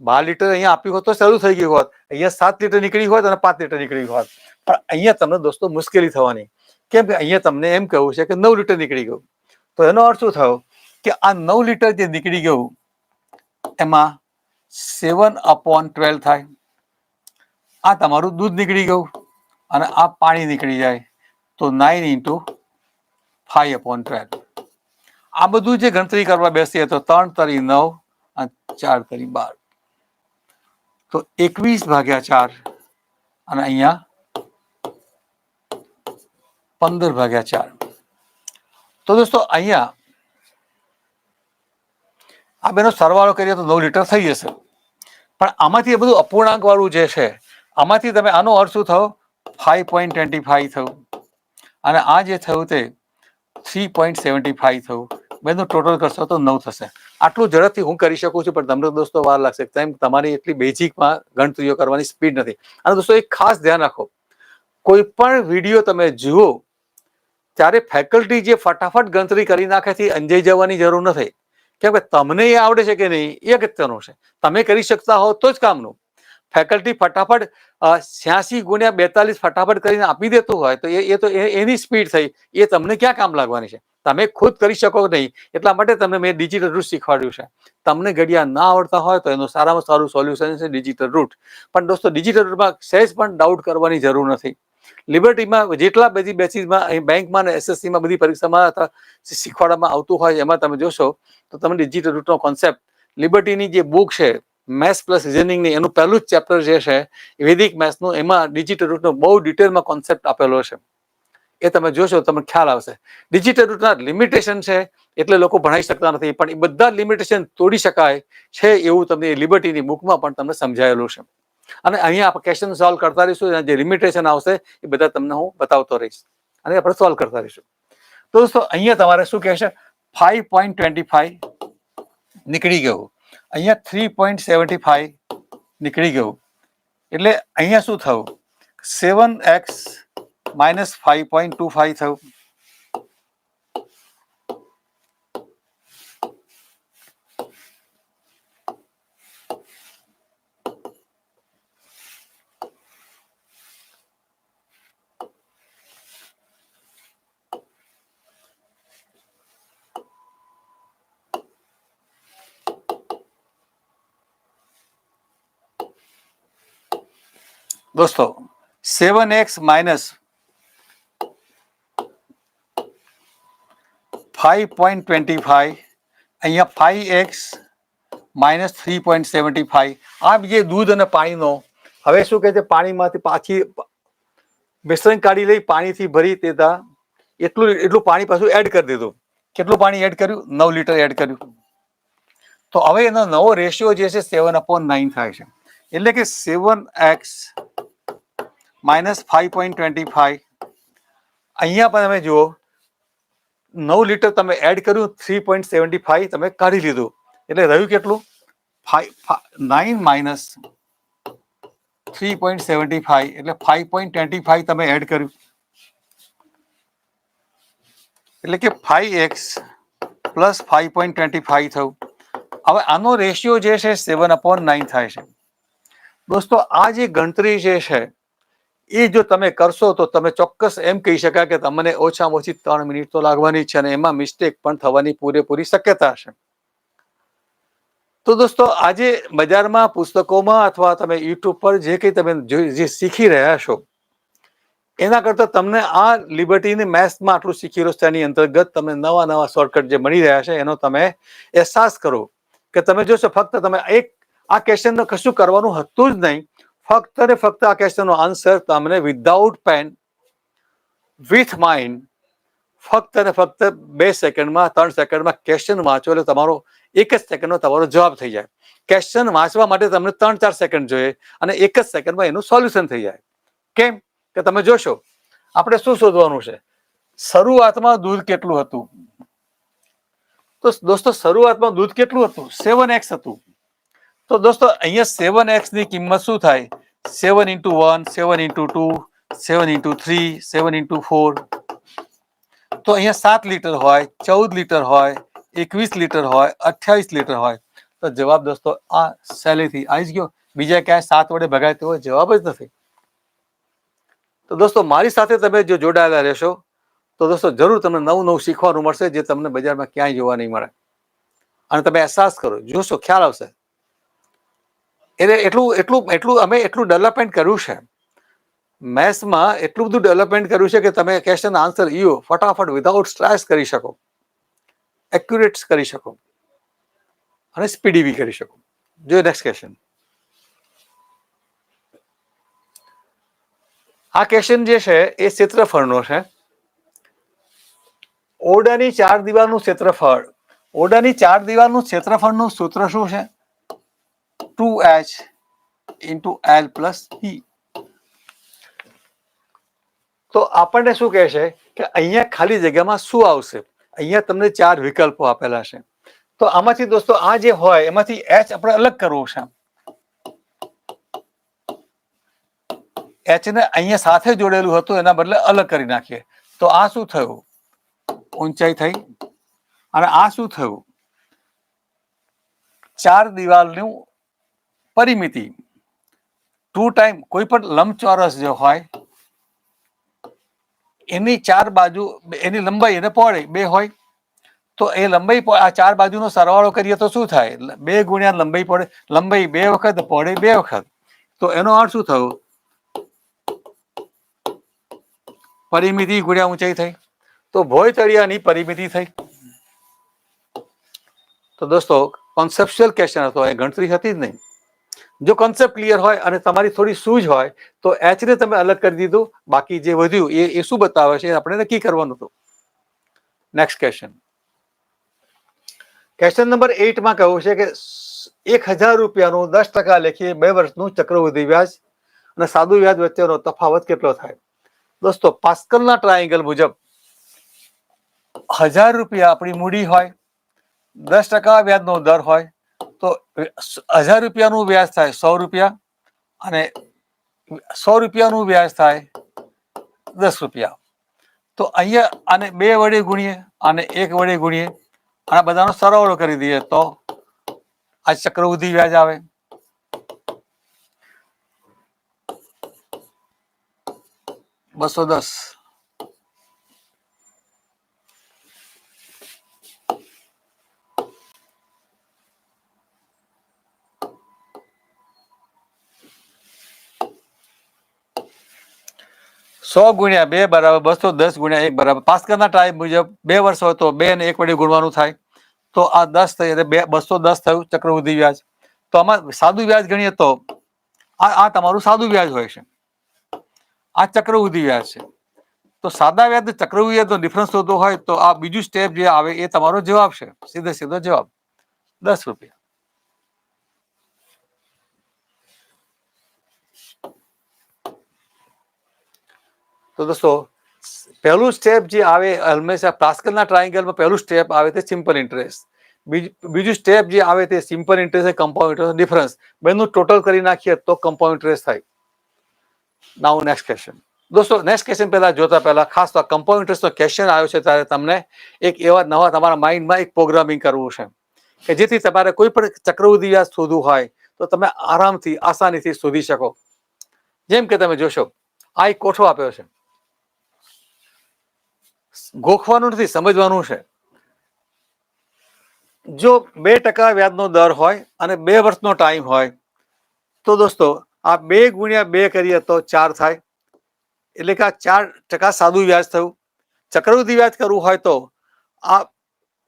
12 લીટર અહીંયા આપ્યું હોત તો સહેલું થઈ ગયું હોત. અહીંયા 7 લીટર નીકળી હોત અને 5 લીટર નીકળી હોત. પણ અહીંયા તમને દોસ્તો મુશ્કેલી થવાની. કેમ કે અહીંયા તમને એમ કહેવું છે કે 9 લીટર નીકળી ગયું. તો એનો અર્થ શું થયો કે આ 9 લીટર જે નીકળી ગયું એમાં 7/12 થાય. આ તમારું દૂધ નીકળી ગયું અને આ પાણી નીકળી જાય તો 9 × 5/12. આ બધું જે ગણતરી કરવા બેસીએ તો 3 તરી 9 અને 4 તરી 12 તો 21/4 અને અહીંયા 15/4. તો દોસ્તો અહીંયા આ બેનો સરવાળો કરીએ તો 9 લીટર થઈ જશે. પણ આમાંથી બધું અપૂર્ણાંક વાળું જે છે આમાંથી તમે આનો અર્થ શું થયો 5.25 થયું અને આ જે થયું તે 3.75 થયું. બેનું ટોટલ કરશો તો 9 થશે. આટલું ઝડપથી હું કરી શકું છું પણ તમને દોસ્તો વાર લાગશે. તમારી એટલી બેઝિકમાં ગણતરીઓ કરવાની સ્પીડ નથી. અને દોસ્તો એક ખાસ ધ્યાન રાખો, કોઈ પણ વિડીયો તમે જુઓ ત્યારે ફેકલ્ટી જે ફટાફટ ગણતરી કરી નાખેથી અંજાઈ જવાની જરૂર નથી. કેમ કે તમને એ આવડે છે કે નહીં એ અગત્યનું છે. તમે કરી શકતા હો તો જ કામનું. ફેકલ્ટી ફટાફટ 86x42 ફટાફટ કરીને આપી દેતું હોય તો એ તો એની સ્પીડ થઈ, એ તમને ક્યાં કામ લાગવાની છે? તમે ખુદ કરી શકો નહીં. એટલા માટે તમને મેં ડિજિટલ રૂટ શીખવાડ્યું છે. તમને ઘડિયા ના આવડતા હોય તો એનું સારામાં સારું સોલ્યુશન છે ડિજિટલ રૂટ. પણ દોસ્તો ડિજિટલ રૂટમાં સહેજ પણ ડાઉટ કરવાની જરૂર નથી. લિબર્ટીમાં જેટલા બધી બેચીસમાં બેંકમાં અને SSCમાં બધી પરીક્ષામાં શીખવાડવામાં આવતું હોય એમાં તમે જોશો તો તમને ડિજિટલ રૂટનો કોન્સેપ્ટ લિબર્ટીની જે બુક છે મેથ્સ પ્લસ રિઝનિંગની એનું પહેલું જ ચેપ્ટર જે છે વૈદિક મેથ્સનું, એમાં ડિજિટલ રૂટનો બહુ ડિટેલમાં કોન્સેપ્ટ આપેલો છે. એ તમે જોશો તમને ખ્યાલ આવશે. ડિજિટલ રૂટના લિમિટેશન છે એટલે લોકો ભણાઈ શકતા નથી, પણ એ બધા લિમિટેશન તોડી શકાય છે એવું તમને લિબર્ટીની બુકમાં પણ તમને સમજાયેલું છે. અને અહીંયા આપણે ક્વેશ્ચન સોલ્વ કરતા રહીશું, જે લિમિટેશન આવશે એ બધા તમને હું બતાવતો રહીશ અને આપણે સોલ્વ કરતા રહીશું. તો દોસ્તો અહીંયા તમારે શું કહેશે, 5.25 નીકળી ગયું, અહીંયા 3.75 નીકળી ગયું, એટલે અહીંયા શું થયું, 7x - 5.25 થયું. દોસ્તો 7x - 5.25, અહીંયા 5x - 3.75. આ જે દૂધ અને પાણીનો, હવે શું કહે છે, પાણીમાંથી પાછી મિશ્રણ કાઢી લઈ, પાણીથી ભરી દેતા એટલું પાણી પાછું એડ કરી દીધું. કેટલું પાણી એડ કર્યું, 9 લીટર એડ કર્યું. તો હવે એનો નવો રેશિયો જે છે 7/9 થાય છે. એટલે કે 7x - 5.25, અહીંયા પણ તમે જુઓ 9 લીટર તમે એડ કર્યું, 3.75 તમે કાઢી લીધું, એટલે રહ્યું કેટલું, 9 - 3.75 એટલે 5.25 તમે એડ કર્યું, એટલે કે 5x + 5.25 થયું. હવે આનો રેશિયો જે છે 7/9 થાય છે. દોસ્તો આ જે ગણતરી જે છે એ જો તમે કરશો તો તમે ચોક્કસ એમ કહી શકાય કે તમને ઓછામાં ઓછી 3 મિનિટ તો લાગવાની છે, અને એમાં મિસ્ટેક પણ થવાની પૂરેપૂરી શક્યતા છે. તો દોસ્તો આજે બજારમાં, પુસ્તકોમાં અથવા તમે યુટ્યુબ પર જે કંઈ તમે જે શીખી રહ્યા છો એના કરતાં તમને આ લિબર્ટીની મેથ્સમાં આટલું શીખી રહ્યો છે તેની અંતર્ગત તમને નવા શોર્ટકટ જે મળી રહ્યા છે એનો તમે અહેસાસ કરો કે તમે જોશો ફક્ત તમે આ ક્વેશ્ચનનું કશું કરવાનું હતું જ નહીં, ફક્ત ને ફક્ત આ ક્વેશ્ચનનો આન્સર તમને વિધાઉટ પેન, વિથ માઇન્ડ, ફક્ત ને ફક્ત 2 સેકન્ડમાં 3 સેકન્ડમાં ક્વેશ્ચન વાંચો એટલે તમારો 1 જ સેકન્ડમાં તમારો જવાબ થઈ જાય. ક્વેશ્ચન વાંચવા માટે તમને 3-4 સેકન્ડ જોઈએ અને 1 જ સેકન્ડમાં એનું સોલ્યુશન થઈ જાય. કેમ કે તમે જોશો આપણે શું શોધવાનું છે, શરૂઆતમાં દૂધ કેટલું હતું. તો દોસ્તો શરૂઆતમાં દૂધ કેટલું હતું, 7x હતું. તો દોસ્તો અહીંયા 7x ની કિંમત શું થાય, 7 × 1, 7 × 2, 7 × 3, 7 × 4. તો અહીંયા 7 લીટર હોય, 14 લીટર હોય, 21 લીટર હોય, 28 લીટર હોય. તો જવાબ દોસ્તો આ સહેલેથી આવી જ ગયો. બીજા ક્યાંય 7 વડે ભગાય તેવો જવાબ જ નથી. તો દોસ્તો મારી સાથે તમે જો જોડાયેલા રહેશો તો દોસ્તો જરૂર તમને નવું શીખવાનું મળશે, જે તમને બજારમાં ક્યાંય જોવા નહીં મળે. અને તમે અહેસાસ કરો, જોશો, ખ્યાલ આવશે. એટલે એટલું અમે ડેવલપમેન્ટ કર્યું છે મેથ્સમાં, એટલું બધું ડેવલપમેન્ટ કર્યું છે કે તમે ક્વેશ્ચન આન્સર ફટાફટ વિધાઉટ સ્ટ્રેસ કરી શકો, એક્યુરેટ કરી શકો અને સ્પીડી બી કરી શકો. જો નેક્સ્ટ ક્વેશ્ચન. આ ક્વેશ્ચન જે છે એ ક્ષેત્રફળનો છે. ઓરડાની 4 દિવાલનું ક્ષેત્રફળ. ઓરડાની 4 દિવાલનું ક્ષેત્રફળનું સૂત્ર શું છે, 2h × L + E. તો આપણને શું કહે છે કે અહીંયા ખાલી જગ્યામાં શું આવશે, અહીંયા તમને 4 વિકલ્પો આપેલા છે. તો આમાંથી દોસ્તો આ જે હોય એમાંથી h આપણે અલગ કરવો છે. h ને અહીંયા સાથે જોડેલું હતું એના બદલે અલગ કરી નાખીએ. તો આ શું થયું, ઊંચાઈ થઈ. અને આ શું થયું, 4 દિવાલનું પરિમિતિ. 2 ટાઈમ કોઈ પણ લંબચોરસ જે હોય એની 4 બાજુ, એની લંબાઈ અને પહોળાઈ 2 હોય. તો એ લંબાઈ, આ 4 બાજુનો સરવાળો કરીએ તો શું થાય, 2 × લંબાઈ પડે, લંબાઈ 2 વખત, પહોળાઈ 2 વખત. તો એનો અર્થ શું થયું, પરિમિતિ × ઊંચાઈ થઈ. તો ભોયતળિયાની પરિમિતિ થઈ. તો દોસ્તો કોન્સેપ્ચ્યુઅલ ક્વેશ્ચન હતો, એ ગણતરી હતી જ નહીં. જો કોન્સેપ્ટ ક્લિયર હોય અને તમારી થોડી સૂઝ હોય તો h ને તમે અલગ કરી દીધું, બાકી જે વધ્યું એ શું બતાવે છે આપણે નક્કી કરવાનું હતું. Next question. ક્વેશ્ચન નંબર 8 માં કહ્યું છે કે 1000 રૂપિયાનું 10% લેખે 2 વર્ષનું ચક્રવૃદ્ધિ વ્યાજ અને સાદું વ્યાજ વચ્ચેનો તફાવત કેટલો થાય? દોસ્તો, પાસ્કલના ટ્રાયેંગલ મુજબ 1000 રૂપિયા આપણી મૂડી હોય, 10% વ્યાજનો દર હોય, તો 1000 રૂપિયાનું વ્યાજ થાય 100 રૂપિયા અને 100 રૂપિયાનું વ્યાજ થાય 10 રૂપિયા. તો અહીંયા આને 2 વડે ગુણીએ અને 1 વડે ગુણીએ, આ બધાનો સરવાળો કરી દઈએ તો આ ચક્રવૃદ્ધિ વ્યાજ આવે. $210. સો ગુણ્યા 2 બરાબર 210 ગુણ્યા 1 બરાબર પાસ્કલના ટ્રાય મુજબ 2 વર્ષ હોય તો 2 ને 1 વડે ગુણવાનું થાય, તો આ 10 થઈ એટલે 210 થયું ચક્રવૃદ્ધિ વ્યાજ. તો આમાં સાદું વ્યાજ ગણીએ તો આ તમારું સાદું વ્યાજ હોય છે, આ ચક્રવૃદ્ધિ વ્યાજ છે. તો સાદા વ્યાજ અને ચક્રવૃદ્ધિ વ્યાજનો ડિફરન્સ શોધવો હોય તો આ બીજું સ્ટેપ જે આવે એ તમારો જવાબ છે, સીધો જવાબ 10 રૂપિયા. તો દોસ્તો, પહેલું સ્ટેપ જે આવે હંમેશા પાસ્કલના ટ્રાયેંગલમાં પહેલું સ્ટેપ આવે તે સિમ્પલ ઇન્ટરેસ્ટ, બીજું સ્ટેપ જે આવે તે સિમ્પલ ઇન્ટરેસ્ટ અને કમ્પાઉન્ડ ઇન્ટરેસ્ટ ડિફરન્સ, બેનું ટોટલ કરી નાખીએ તો કમ્પાઉન્ડ ઇન્ટરેસ્ટ થાય. નાઉ નેક્સ્ટ ક્વેશ્ચન. દોસ્તો, નેક્સ્ટ ક્વેશ્ચન જોતા પહેલા ખાસ તો કમ્પાઉન્ડ ઇન્ટરેસ્ટનો ક્વેશ્ચન આવ્યો છે ત્યારે તમને એક એવા નવા તમારા માઇન્ડમાં એક પ્રોગ્રામિંગ કરવું છે કે જેથી તમારે કોઈ પણ ચક્રવૃદ્ધિ વ્યાજ શોધવું હોય તો તમે આરામથી આસાનીથી શોધી શકો. જેમ કે તમે જોશો, આ એક કોઠો આપ્યો છે, ગોખવાનું નથી, સમજવાનું છે. જો 2% વ્યાજનો દર હોય અને 2 વર્ષનો ટાઈમ હોય તો દોસ્તો આ 2 ગુણ્યા 2 કરીએ તો 4 થાય, એટલે કે આ 4% સાદું વ્યાજ થયું. ચક્રવૃદ્ધિ વ્યાજ કરવું હોય તો આ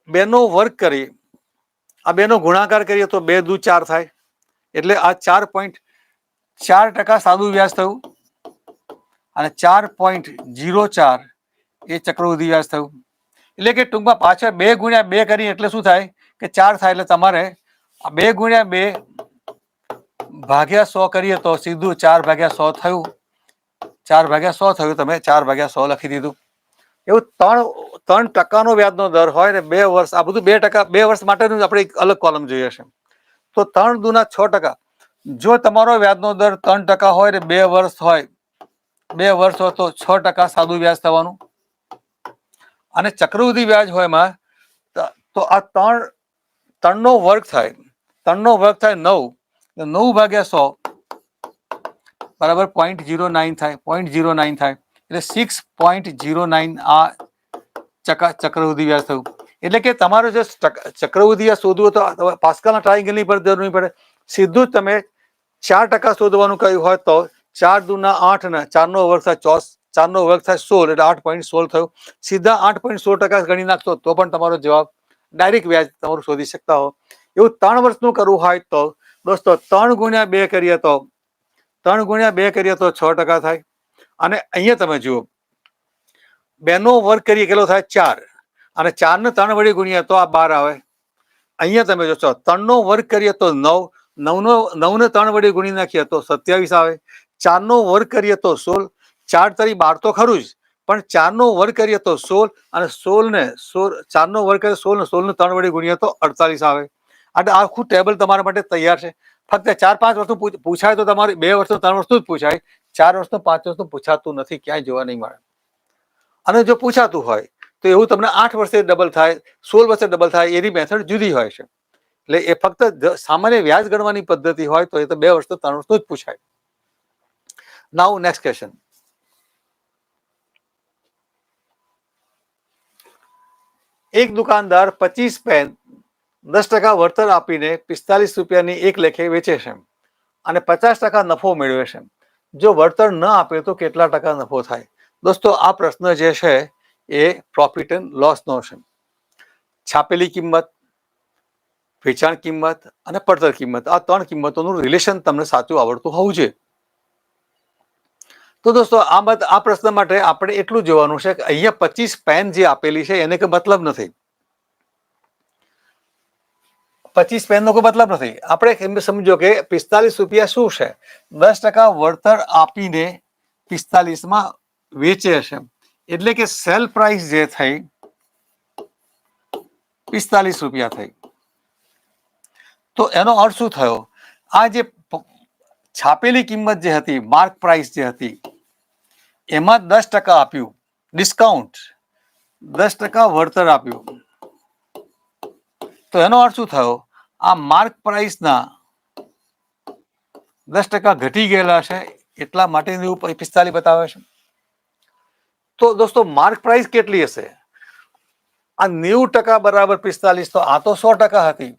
2 નો વર્ગ કરી આ 2 નો ગુણાકાર કરીએ તો 2 દુ 4 થાય, એટલે આ 4.4% સાદું વ્યાજ થયું અને 4.04 એ ચક્રવૃદ્ધિ વ્યાજ થયું. એટલે કે ટૂંકમાં પાછળ 2 ગુણ્યા 2 કરી એટલે શું થાય કે 4 થાય, એટલે તમારે 2 ગુણ્યા 2 ભાગ્યા 100 કરીએ તો સીધું 4/100 થયું. 4/100 થયું, તમે 4/100 લખી દીધું. એવું 3% વ્યાજનો દર હોય ને 2 વર્ષ, આ બધું 2% 2 વર્ષ માટેનું આપણે એક અલગ કોલમ જોઈએ છે. તો 3 દુના 6%. જો તમારો વ્યાજનો દર 3% હોય ને 2 વર્ષ હોય, 2 વર્ષ હોય તો 6% સાદું વ્યાજ થવાનું. અને ચક્રવૃદ્ધિ વ્યાજ હોય એમાં તો આ 3 નો વર્ગ થાય, 3 નો વર્ગ થાય 9, 9/100 બરાબર 0.09 થાય, 0.09 થાય, એટલે 6.09 આ ચક્રવૃદ્ધિ વ્યાજ થયું. એટલે કે તમારો જે ચક્રવૃદ્ધિ વ્યાજ શોધવું તો પાસ્કલના ટ્રાયેંગલની પર જરૂર નહીં પડે, સીધું જ તમે 4% શોધવાનું કહ્યું હોય તો 4 દુના 8 ને 4 નો વર્ગ થાય 4 નો વર્ગ થાય 16, એટલે 8.16 થયું. સીધા 8.16% ગણી નાખશો તો પણ તમારો જવાબ ડાયરેક્ટ વ્યાજ તમારું શોધી શકતા હો. એવું 3 વર્ષનું કરવું હોય તો દોસ્તો 3 ગુણ્યા 2 કરીએ તો 6% થાય. અને અહીંયા તમે જુઓ, 2 નો વર્ગ કરીએ કેટલો થાય 4, અને 4 ને 3 વડે ગુણીએ તો આ 12 આવે. અહીંયા તમે જોશો 3 નો વર્ગ કરીએ તો 9, 9 ને 3 વડે ગુણી નાખીએ તો 27 આવે. 4 નો વર્ગ કરીએ તો 16, 4 તરી 12 તો ખરું જ, પણ 4 નો વર્ગ કરીએ તો 16 અને 4 નો વર્ગ કરીએ 16 ને 16 ને 3 વડે ગુણીએ તો 48 આવે. એટલે આખું ટેબલ તમારા માટે તૈયાર છે. ફક્ત 4-5 વર્ષનું પૂછાય તો તમારે 2 વર્ષનું 3 વર્ષનું જ પૂછાય, 4 વર્ષનું 5 વર્ષનું પૂછાતું નથી, ક્યાંય જોવા નહીં મળે. અને જો પૂછાતું હોય તો એવું તમને 8 વર્ષે ડબલ થાય, 16 વર્ષે ડબલ થાય, એની મેથડ જુદી હોય છે. એટલે એ ફક્ત સામાન્ય વ્યાજ ગણવાની પદ્ધતિ હોય તો એ તો 2 વર્ષ 3 વર્ષનું જ પૂછાય. નાઉ નેક્સ્ટ ક્વેશ્ચન. એક દુકાનદાર 25 પેન 10% વળતર આપીને 45 રૂપિયાની 1 લેખે વેચે છે અને 50% નફો મેળવે છે. જો વળતર ન આપે તો કેટલા ટકા નફો થાય? દોસ્તો, આ પ્રશ્ન જે છે એ પ્રોફિટ એન્ડ લોસનો છે. છાપેલી કિંમત, વેચાણ કિંમત અને પડતર કિંમત, આ 3 કિંમતોનું રિલેશન તમને સાચું આવડતું હોવું જોઈએ. તો દોસ્તો, આ પ્રશ્ન માટે આપણે એટલું જોવાનું છે કે અહીંયા 25 પેન જે આપેલી છે એને કે મતલબ નથી. 25 પેનનો કોઈ મતલબ નથી. આપણે એમ સમજો કે 45 રૂપિયા શું છે, 10% વળતર આપીને 45માં વેચે છે, એટલે કે સેલ પ્રાઇસ જે થઈ 45 રૂપિયા થઈ. તો એનો અર્થ શું થયો? આ જે છાપેલી કિંમત જે હતી, માર્ક પ્રાઇસ જે હતી, એમાં 10% આપ્યું ડિસ્કાઉન્ટ, 10% વળતર આપ્યું. તો એનો અર્થ શું થયો? આ માર્ક પ્રાઇસના 10% ઘટી ગયેલા છે, એટલા માટે 45 બતાવે છે. તો દોસ્તો માર્ક પ્રાઇસ કેટલી હશે? આ 90% બરાબર 45, તો આ તો 100% હતી.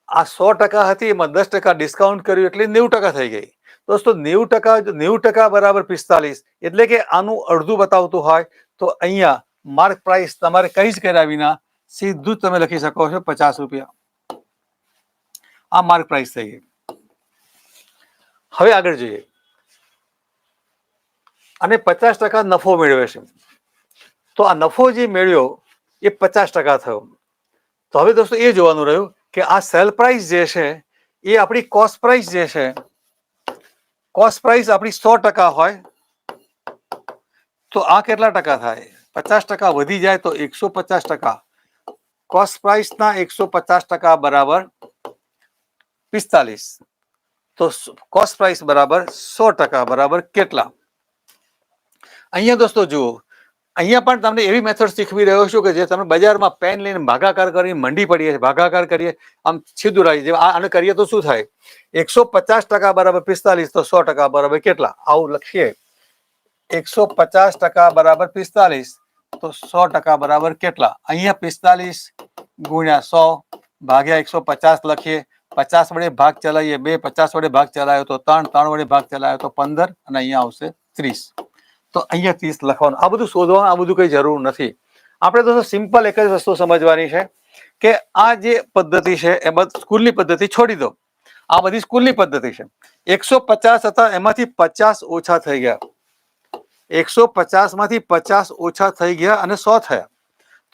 આ 100% હતી, એમાં 10% ડિસ્કાઉન્ટ કર્યું એટલે 90% થઈ ગઈ. દોસ્તો 90% બરાબર 45, એટલે કે આનું અડધું બતાવતું હોય તો અહીંયા માર્ક પ્રાઇસ તમારે કઈ જ કર્યા વિના સીધું જ તમે લખી શકો છો 50 રૂપિયા. આ માર્ક પ્રાઇસ થઈ ગઈ. હવે આગળ જોઈએ. અને 50% નફો મેળવે છે. તો આ નફો જે મેળવ્યો એ 50% થયો. તો હવે દોસ્તો એ જોવાનું રહ્યું કે આ સેલ પ્રાઇસ જે છે એ આપણી કોસ્ટ પ્રાઇસ જે છે, કોસ્ટ પ્રાઇસ આપણી 100% હોય તો આ કેટલા ટકા થાય? 50% વધી જાય તો 150%. કોસ્ટ પ્રાઇસના 150% બરાબર 45. તો કોસ્ટ પ્રાઇસ બરાબર 100% બરાબર કેટલા? અહીંયા દોસ્તો જુઓ, અહીંયા પણ તમને એવી મેથડ શીખવી રહ્યો છું કે જે તમે બજારમાં પેન લઈને ભાગાકાર કરીને મંડી પડીએ, ભાગાકાર કરીએ, આમ છિદ્રાઈ જેવા આને કરીએ તો શું થાય? 150% બરાબર 45, તો 100% બરાબર કેટલા? આવું લખીએ. 150% બરાબર 45, તો 100% બરાબર કેટલા? અહીંયા 45 ગુણ્યા 100 ભાગ્યા 150 લખીએ. 50 વડે ભાગ ચલાવીએ 2, 50 વડે ભાગ ચલાવ્યો તો 3, 3 વડે ભાગ ચલાવ્યો તો 15, અને અહીંયા આવશે 30. તો અહીંયા 30 લખવાનું. આ બધું શોધવાનું, આ બધું કઈ જરૂર નથી. આપણે તો સિમ્પલ એક જ વસ્તુ સમજવાની છે કે આ જે પદ્ધતિ છે એમાં સ્કૂલની પદ્ધતિ છોડી દો. આ બધી સ્કૂલની પદ્ધતિ છે. 150 હતા, એમાંથી 50 ઓછા થઈ ગયા. 150 માંથી 50 ઓછા થઈ ગયા અને 100 થયા.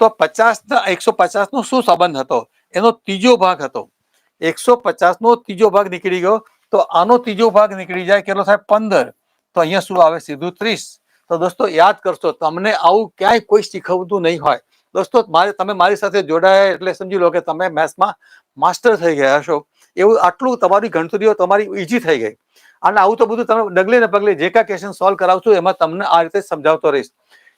તો 150 નો શું સંબંધ હતો? એનો ત્રીજો ભાગ હતો. 150 નો ત્રીજો ભાગ નીકળી ગયો, તો આનો ત્રીજો ભાગ નીકળી જાય કેટલો થાય? 15. તો અહીંયા શું આવે? સીધું 30. તો દોસ્તો યાદ કરશો, તમને આવું ક્યાંય કોઈ શીખવતું નહીં હોય. દોસ્તો તમે મારી સાથે જોડાયા એટલે સમજી લો કે તમે મેથ્સમાં માસ્ટર થઈ ગયા છો. એવું આટલું તમારી ગણતરીઓ તમારી ઈઝી થઈ ગઈ. અને આવું તો બધું તમે ડગલે ને પગલે જે કાંઈ ક્વેશ્ચન સોલ્વ કરાવશો એમાં તમને આ રીતે સમજાવતો રહીશ.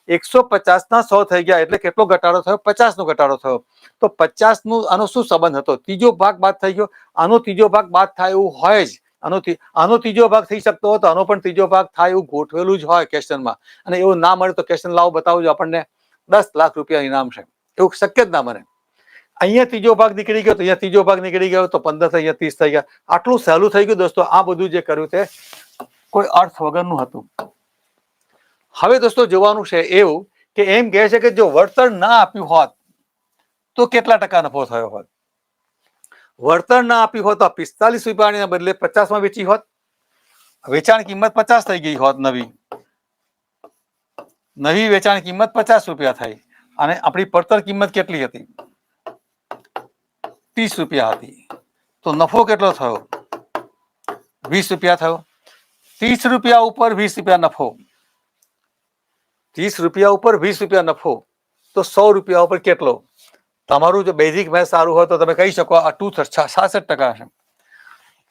150 ના 100 થઈ ગયા એટલે કેટલો ઘટાડો થયો? 50 નો ઘટાડો થયો. તો 50 નું આનો શું સંબંધ હતો? ત્રીજો ભાગ બાદ થઈ ગયો. આનો ત્રીજો ભાગ બાદ થાય એવું હોય જ. આનો ત્રીજો ભાગ થઈ શકતો હોય તો આનો પણ ત્રીજો ભાગ થાય એવું ગોઠવેલું જ હોય ક્વેશ્ચનમાં. અને એવું ના મળે તો ક્વેશ્ચન લાવો, બતાવજો, આપણને 10 લાખ રૂપિયા ઇનામ છે. એવું શક્ય જ ના બને. અહીંયા ત્રીજો ભાગ નીકળી ગયો તો અહીંયા ત્રીજો ભાગ નીકળી ગયો તો 15 થઈ ગયા, 30 થઈ ગયા. આટલું સહેલું થઈ ગયું દોસ્તો. આ બધું જે કર્યું તે કોઈ અર્થ વગરનું હતું. હવે દોસ્તો જોવાનું છે એવું કે એમ કહે છે કે જો વળતર ના આપ્યું હોત તો કેટલા ટકા નફો થયો હોત? વળતર ના આપ્યું હોત તો 45 રૂપિયાના બદલે 50 માં વેચી હોત. વેચાણ કિંમત 50 થઈ ગઈ હોત. નવી વેચાણ કિંમત 50 રૂપિયા થઈ અને આપણી પડતર કિંમત કેટલી હતી? 30 રૂપિયા હતી. તો નફો કેટલો થયો? 20 રૂપિયા થયો. 30 રૂપિયા ઉપર 20 રૂપિયા નફો. 30 રૂપિયા ઉપર 20 રૂપિયા નફો, તો 100 રૂપિયા ઉપર કેટલો? તમારું જો બેઝિક મેથ સારું હોય તો તમે કહી શકો આ 66% છે.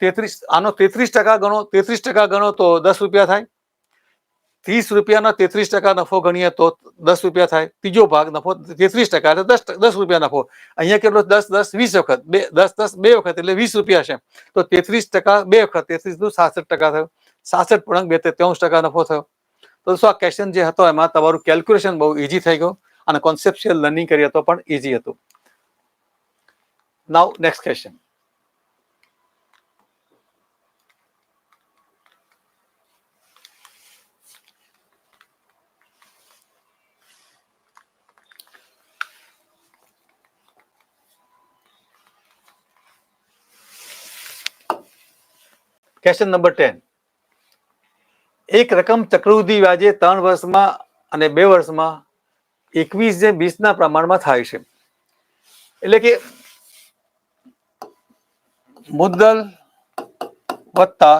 33, આનો 33% ગણો. 33% ગણો તો 10 રૂપિયા થાય. 30 રૂપિયાનો 33% નફો ગણીએ તો 10 રૂપિયા થાય. ત્રીજો ભાગ નફો 33% એટલે 10 રૂપિયા નફો. અહીંયા કેટલો? 10, 10, 20 વખત. 10, 10 બે વખત એટલે 20 રૂપિયા છે. તો 33% બે વખત 33 નું 66% થયો. 66 પૂર્ણાંક 23% નફો થયો. તો શું આ ક્વેશ્ચન જે હતો એમાં તમારું કેલ્ક્યુલેશન બહુ ઈઝી થઈ ગયું અને કોન્સેપ્ચ્યુઅલ લર્નિંગ કરીએ તો પણ ઈઝી હતું. નાઉ નેક્સ્ટ ક્વેશ્ચન. Question number 10. એક રકમ ચક્રવૃદ્ધિ વ્યાજે 3 વર્ષમાં અને 2 વર્ષમાં 21 જે 20 ના પ્રમાણમાં થાય છે. એટલે કે મુદ્દલ વત્તા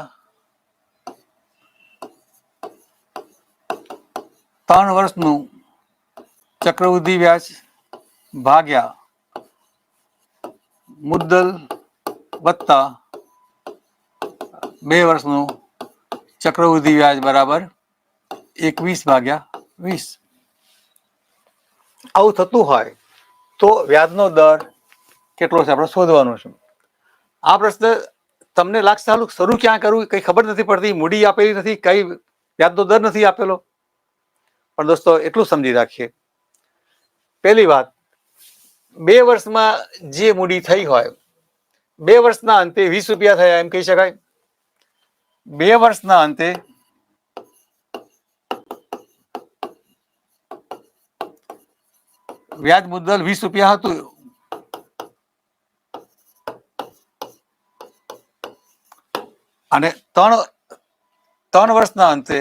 3 વર્ષનું ચક્રવૃદ્ધિ વ્યાજ ભાગ્યા મુદ્દલ વત્તા 2 વર્ષનું ચક્રવૃદ્ધિ વ્યાજ બરાબર 21/20. આવું થતું હોય તો વ્યાજનો દર કેટલો છે આપણે શોધવાનો છે. આ પ્રશ્ન તમને લાગશે હાલું શરૂ ક્યાં કરવું કઈ ખબર નથી પડતી, મૂડી આપેલી નથી, કઈ વ્યાજનો દર નથી આપેલો. પણ દોસ્તો એટલું સમજી રાખીએ, પહેલી વાત, 2 વર્ષમાં જે મૂડી થઈ હોય, 2 વર્ષના અંતે 20 રૂપિયા થયા એમ કહી શકાય. 2 વર્ષના અંતે વ્યાજ મુદ્દલ 20 રૂપિયા હતું, અને 3 વર્ષના અંતે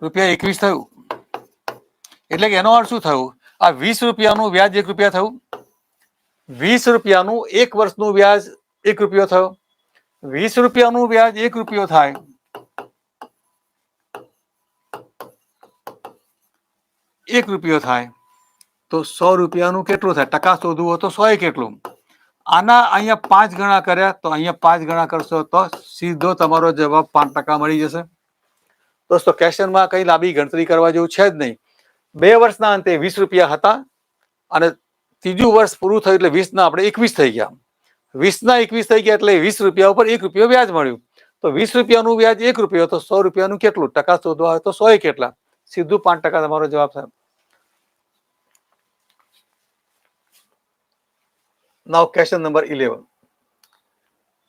₹21 થયું. એટલે કે એનો અર્થ શું થયું? આ 20 રૂપિયાનું વ્યાજ 1 રૂપિયા થયું, 20 રૂપિયાનું 1 વર્ષનું વ્યાજ 1 રૂપિયો થયો. 20 રૂપિયાનું વ્યાજ 1 રૂપિયો થાય, 1 રૂપિયો થાય તો 100 રૂપિયાનું કેટલું થાય? ટકા શોધવું હોય તો 100 કેટલું? આના અહીંયા 5 ગણા કર્યા તો અહીંયા 5 ગણા કરશો તો સીધો તમારો જવાબ 5% મળી જશે. દોસ્તો ક્વેશ્ચનમાં કઈ લાંબી ગણતરી કરવા જેવું છે જ નહીં. 2 વર્ષના અંતે 20 રૂપિયા હતા અને ત્રીજું વર્ષ પૂરું થયું એટલે 20 ના આપણે 21 થઈ ગયા. 20 ના 21 થઈ ગયા એટલે 20 રૂપિયા ઉપર 1 રૂપિયો વ્યાજ મળ્યું. તો 20 રૂપિયાનું વ્યાજ 1 રૂપિયો તો 100 રૂપિયાનું કેટલું? ટકા શોધવા હોય તો 100 કેટલા? સીધું 5% તમારો જવાબ થાય. નાઉ ક્વેશ્ચન નંબર 11.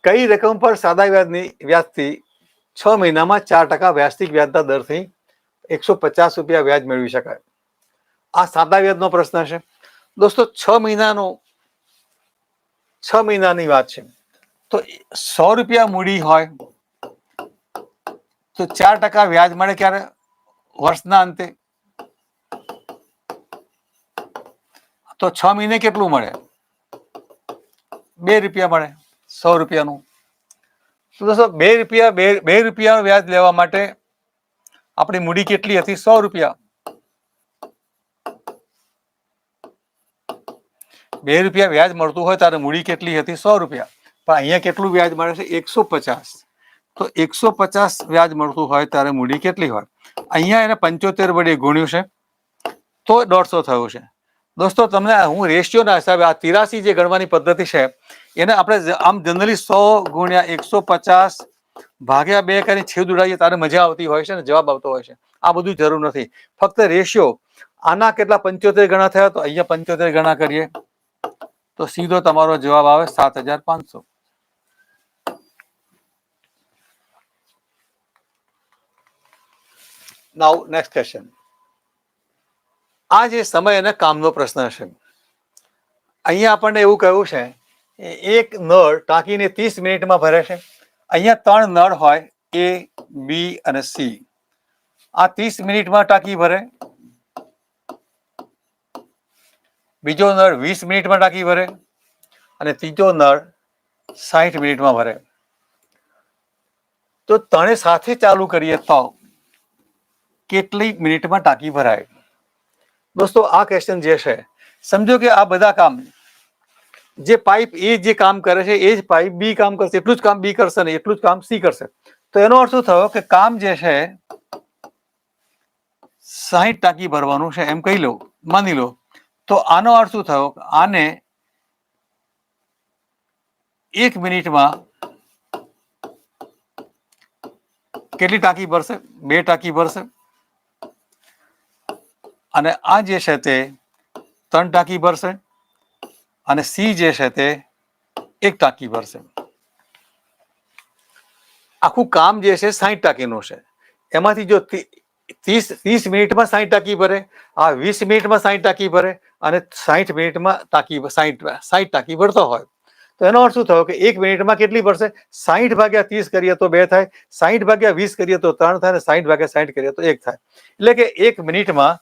કઈ રકમ પર સાદા વ્યાજથી 6 મહિનામાં 4% વાર્ષિક વ્યાજના દરથી 150 રૂપિયા વ્યાજ મેળવી શકાય? આ સાદા વ્યાજનો પ્રશ્ન છે. દોસ્તો 6 મહિનાની વાત છે તો 100 રૂપિયા મૂડી હોય તો 4% વ્યાજ મળે ક્યારે? વર્ષના અંતે. તો 6 મહિને કેટલું મળે? 2 રૂપિયા મળે 100 રૂપિયાનું. તો દોસ્તો 2 રૂપિયાનું વ્યાજ લેવા માટે આપણી મૂડી કેટલી હતી? 100 રૂપિયા. 2 રૂપિયા વ્યાજ મળતું હોય ત્યારે મૂડી કેટલી હતી? 100 રૂપિયા. પણ અહીંયા કેટલું વ્યાજ મળે છે? 150. તો 150 વ્યાજ મળતું હોય ત્યારે મૂડી કેટલી હોય? અહીંયા એને 75 વડે ગુણ્યું છે તો 150 થયું છે. દોસ્તો તમને હું રેશિયોના હિસાબે આ 83 જે ગણવાની પદ્ધતિ છે એને આપણે આમ જનરલી 100 ગુણ્યા 150 ભાગ્યા 2 કરીને છેદ ઉડાડીએ ત્યારે મજા આવતી હોય છે ને જવાબ આવતો હોય છે. આ બધું જરૂર નથી, ફક્ત રેશિયો. આના કેટલા 75 ગણા થયા તો અહીંયા 75 ગણા કરીએ તો સીધો તમારો જવાબ આવે 7500. નાઉ નેક્સ્ટ ક્વેશ્ચન. આ જે સમય અને કામનો પ્રશ્ન છે, અહીંયા આપણને એવું કહ્યું છે એક નળ ટાંકીને 30 મિનિટમાં ભરે છે. અહીંયા 3 નળ હોય, A, B અને C. આ 30 મિનિટમાં ટાંકી ભરે. બીજો નળ 20 મિનિટમાં ટાંકી ભરે અને ત્રીજો નળ 60 મિનિટમાં ભરે. તો ત્રણે સાથે ચાલુ કરીએ તો કેટલી મિનિટમાં ટાંકી ભરાય? દોસ્તો આ ક્વેશ્ચન જે છે, સમજો કે આ બધા કામ જે પાઇપ એ જે કામ કરે છે એ જ પાઇપ બી કામ કરશે, એટલું જ કામ બી કરશે ને એટલું જ કામ સી કરશે. તો એનો અર્થ શું થયો કે કામ જે છે 60 ટાંકી ભરવાનું છે એમ કહી લો, માની લો. તો આનો અર્થ શું થયો? આને 1 મિનિટમાં કેટલી ટાંકી ભરશે? 2 ટાંકી ભરશે. અને આ જે છે તે 3 ટાંકી ભરશે અને સી જે છે તે 1 ટાંકી ભરશે. આખું કામ જે છે 60 ટાંકીનું છે. એમાંથી જો 30 મિનિટમાં 60 ટાંકી ભરે, આ 20 મિનિટમાં 60 ટાંકી ભરે અને 60 મિનિટમાં 60 ટાંકી ભરતો હોય તો એનો અર્થ શું થયો કે 1 મિનિટમાં કેટલી પડશે? 60 ભાગ્યા 30 કરીએ તો 2 થાય, 60 ભાગ્યા 20 કરીએ તો 3 થાય, 60 ભાગ્યા 60 કરીએ તો 1 થાય. એટલે કે 1 મિનિટમાં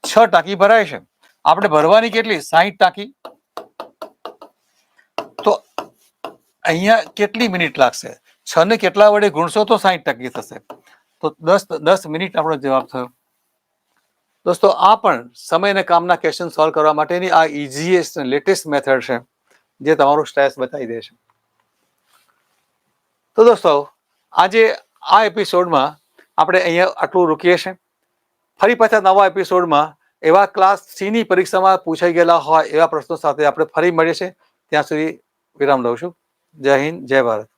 6 ટાંકી ભરાય છે. આપણે ભરવાની કેટલી? 60 ટાંકી. તો અહીંયા કેટલી મિનિટ લાગશે? 6 ને કેટલા વડે ગુણશો તો 60 ટાંકી થશે. તો 10 મિનિટ આપણો જવાબ થયો. દોસ્તો, આ પણ સમય અને કામના ક્વેશ્ચન સોલ્વ કરવા માટેની આ ઇઝીએસ્ટ લેટેસ્ટ મેથડ છે, જે તમારું સ્ટ્રેસ બતાવી દે છે. તો દોસ્તો, આજે આ એપિસોડમાં આપણે અહીંયા આટલું રોકીએ છીએ. ફરી પાછા નવા એપિસોડમાં એવા ક્લાસ 3 ની પરીક્ષામાં પૂછાઈ ગયેલા હોય એવા પ્રશ્નો સાથે આપણે ફરી મળીએ છીએ. ત્યાં સુધી વિરામ લઉં છું. જય હિન્દ, જય ભારત.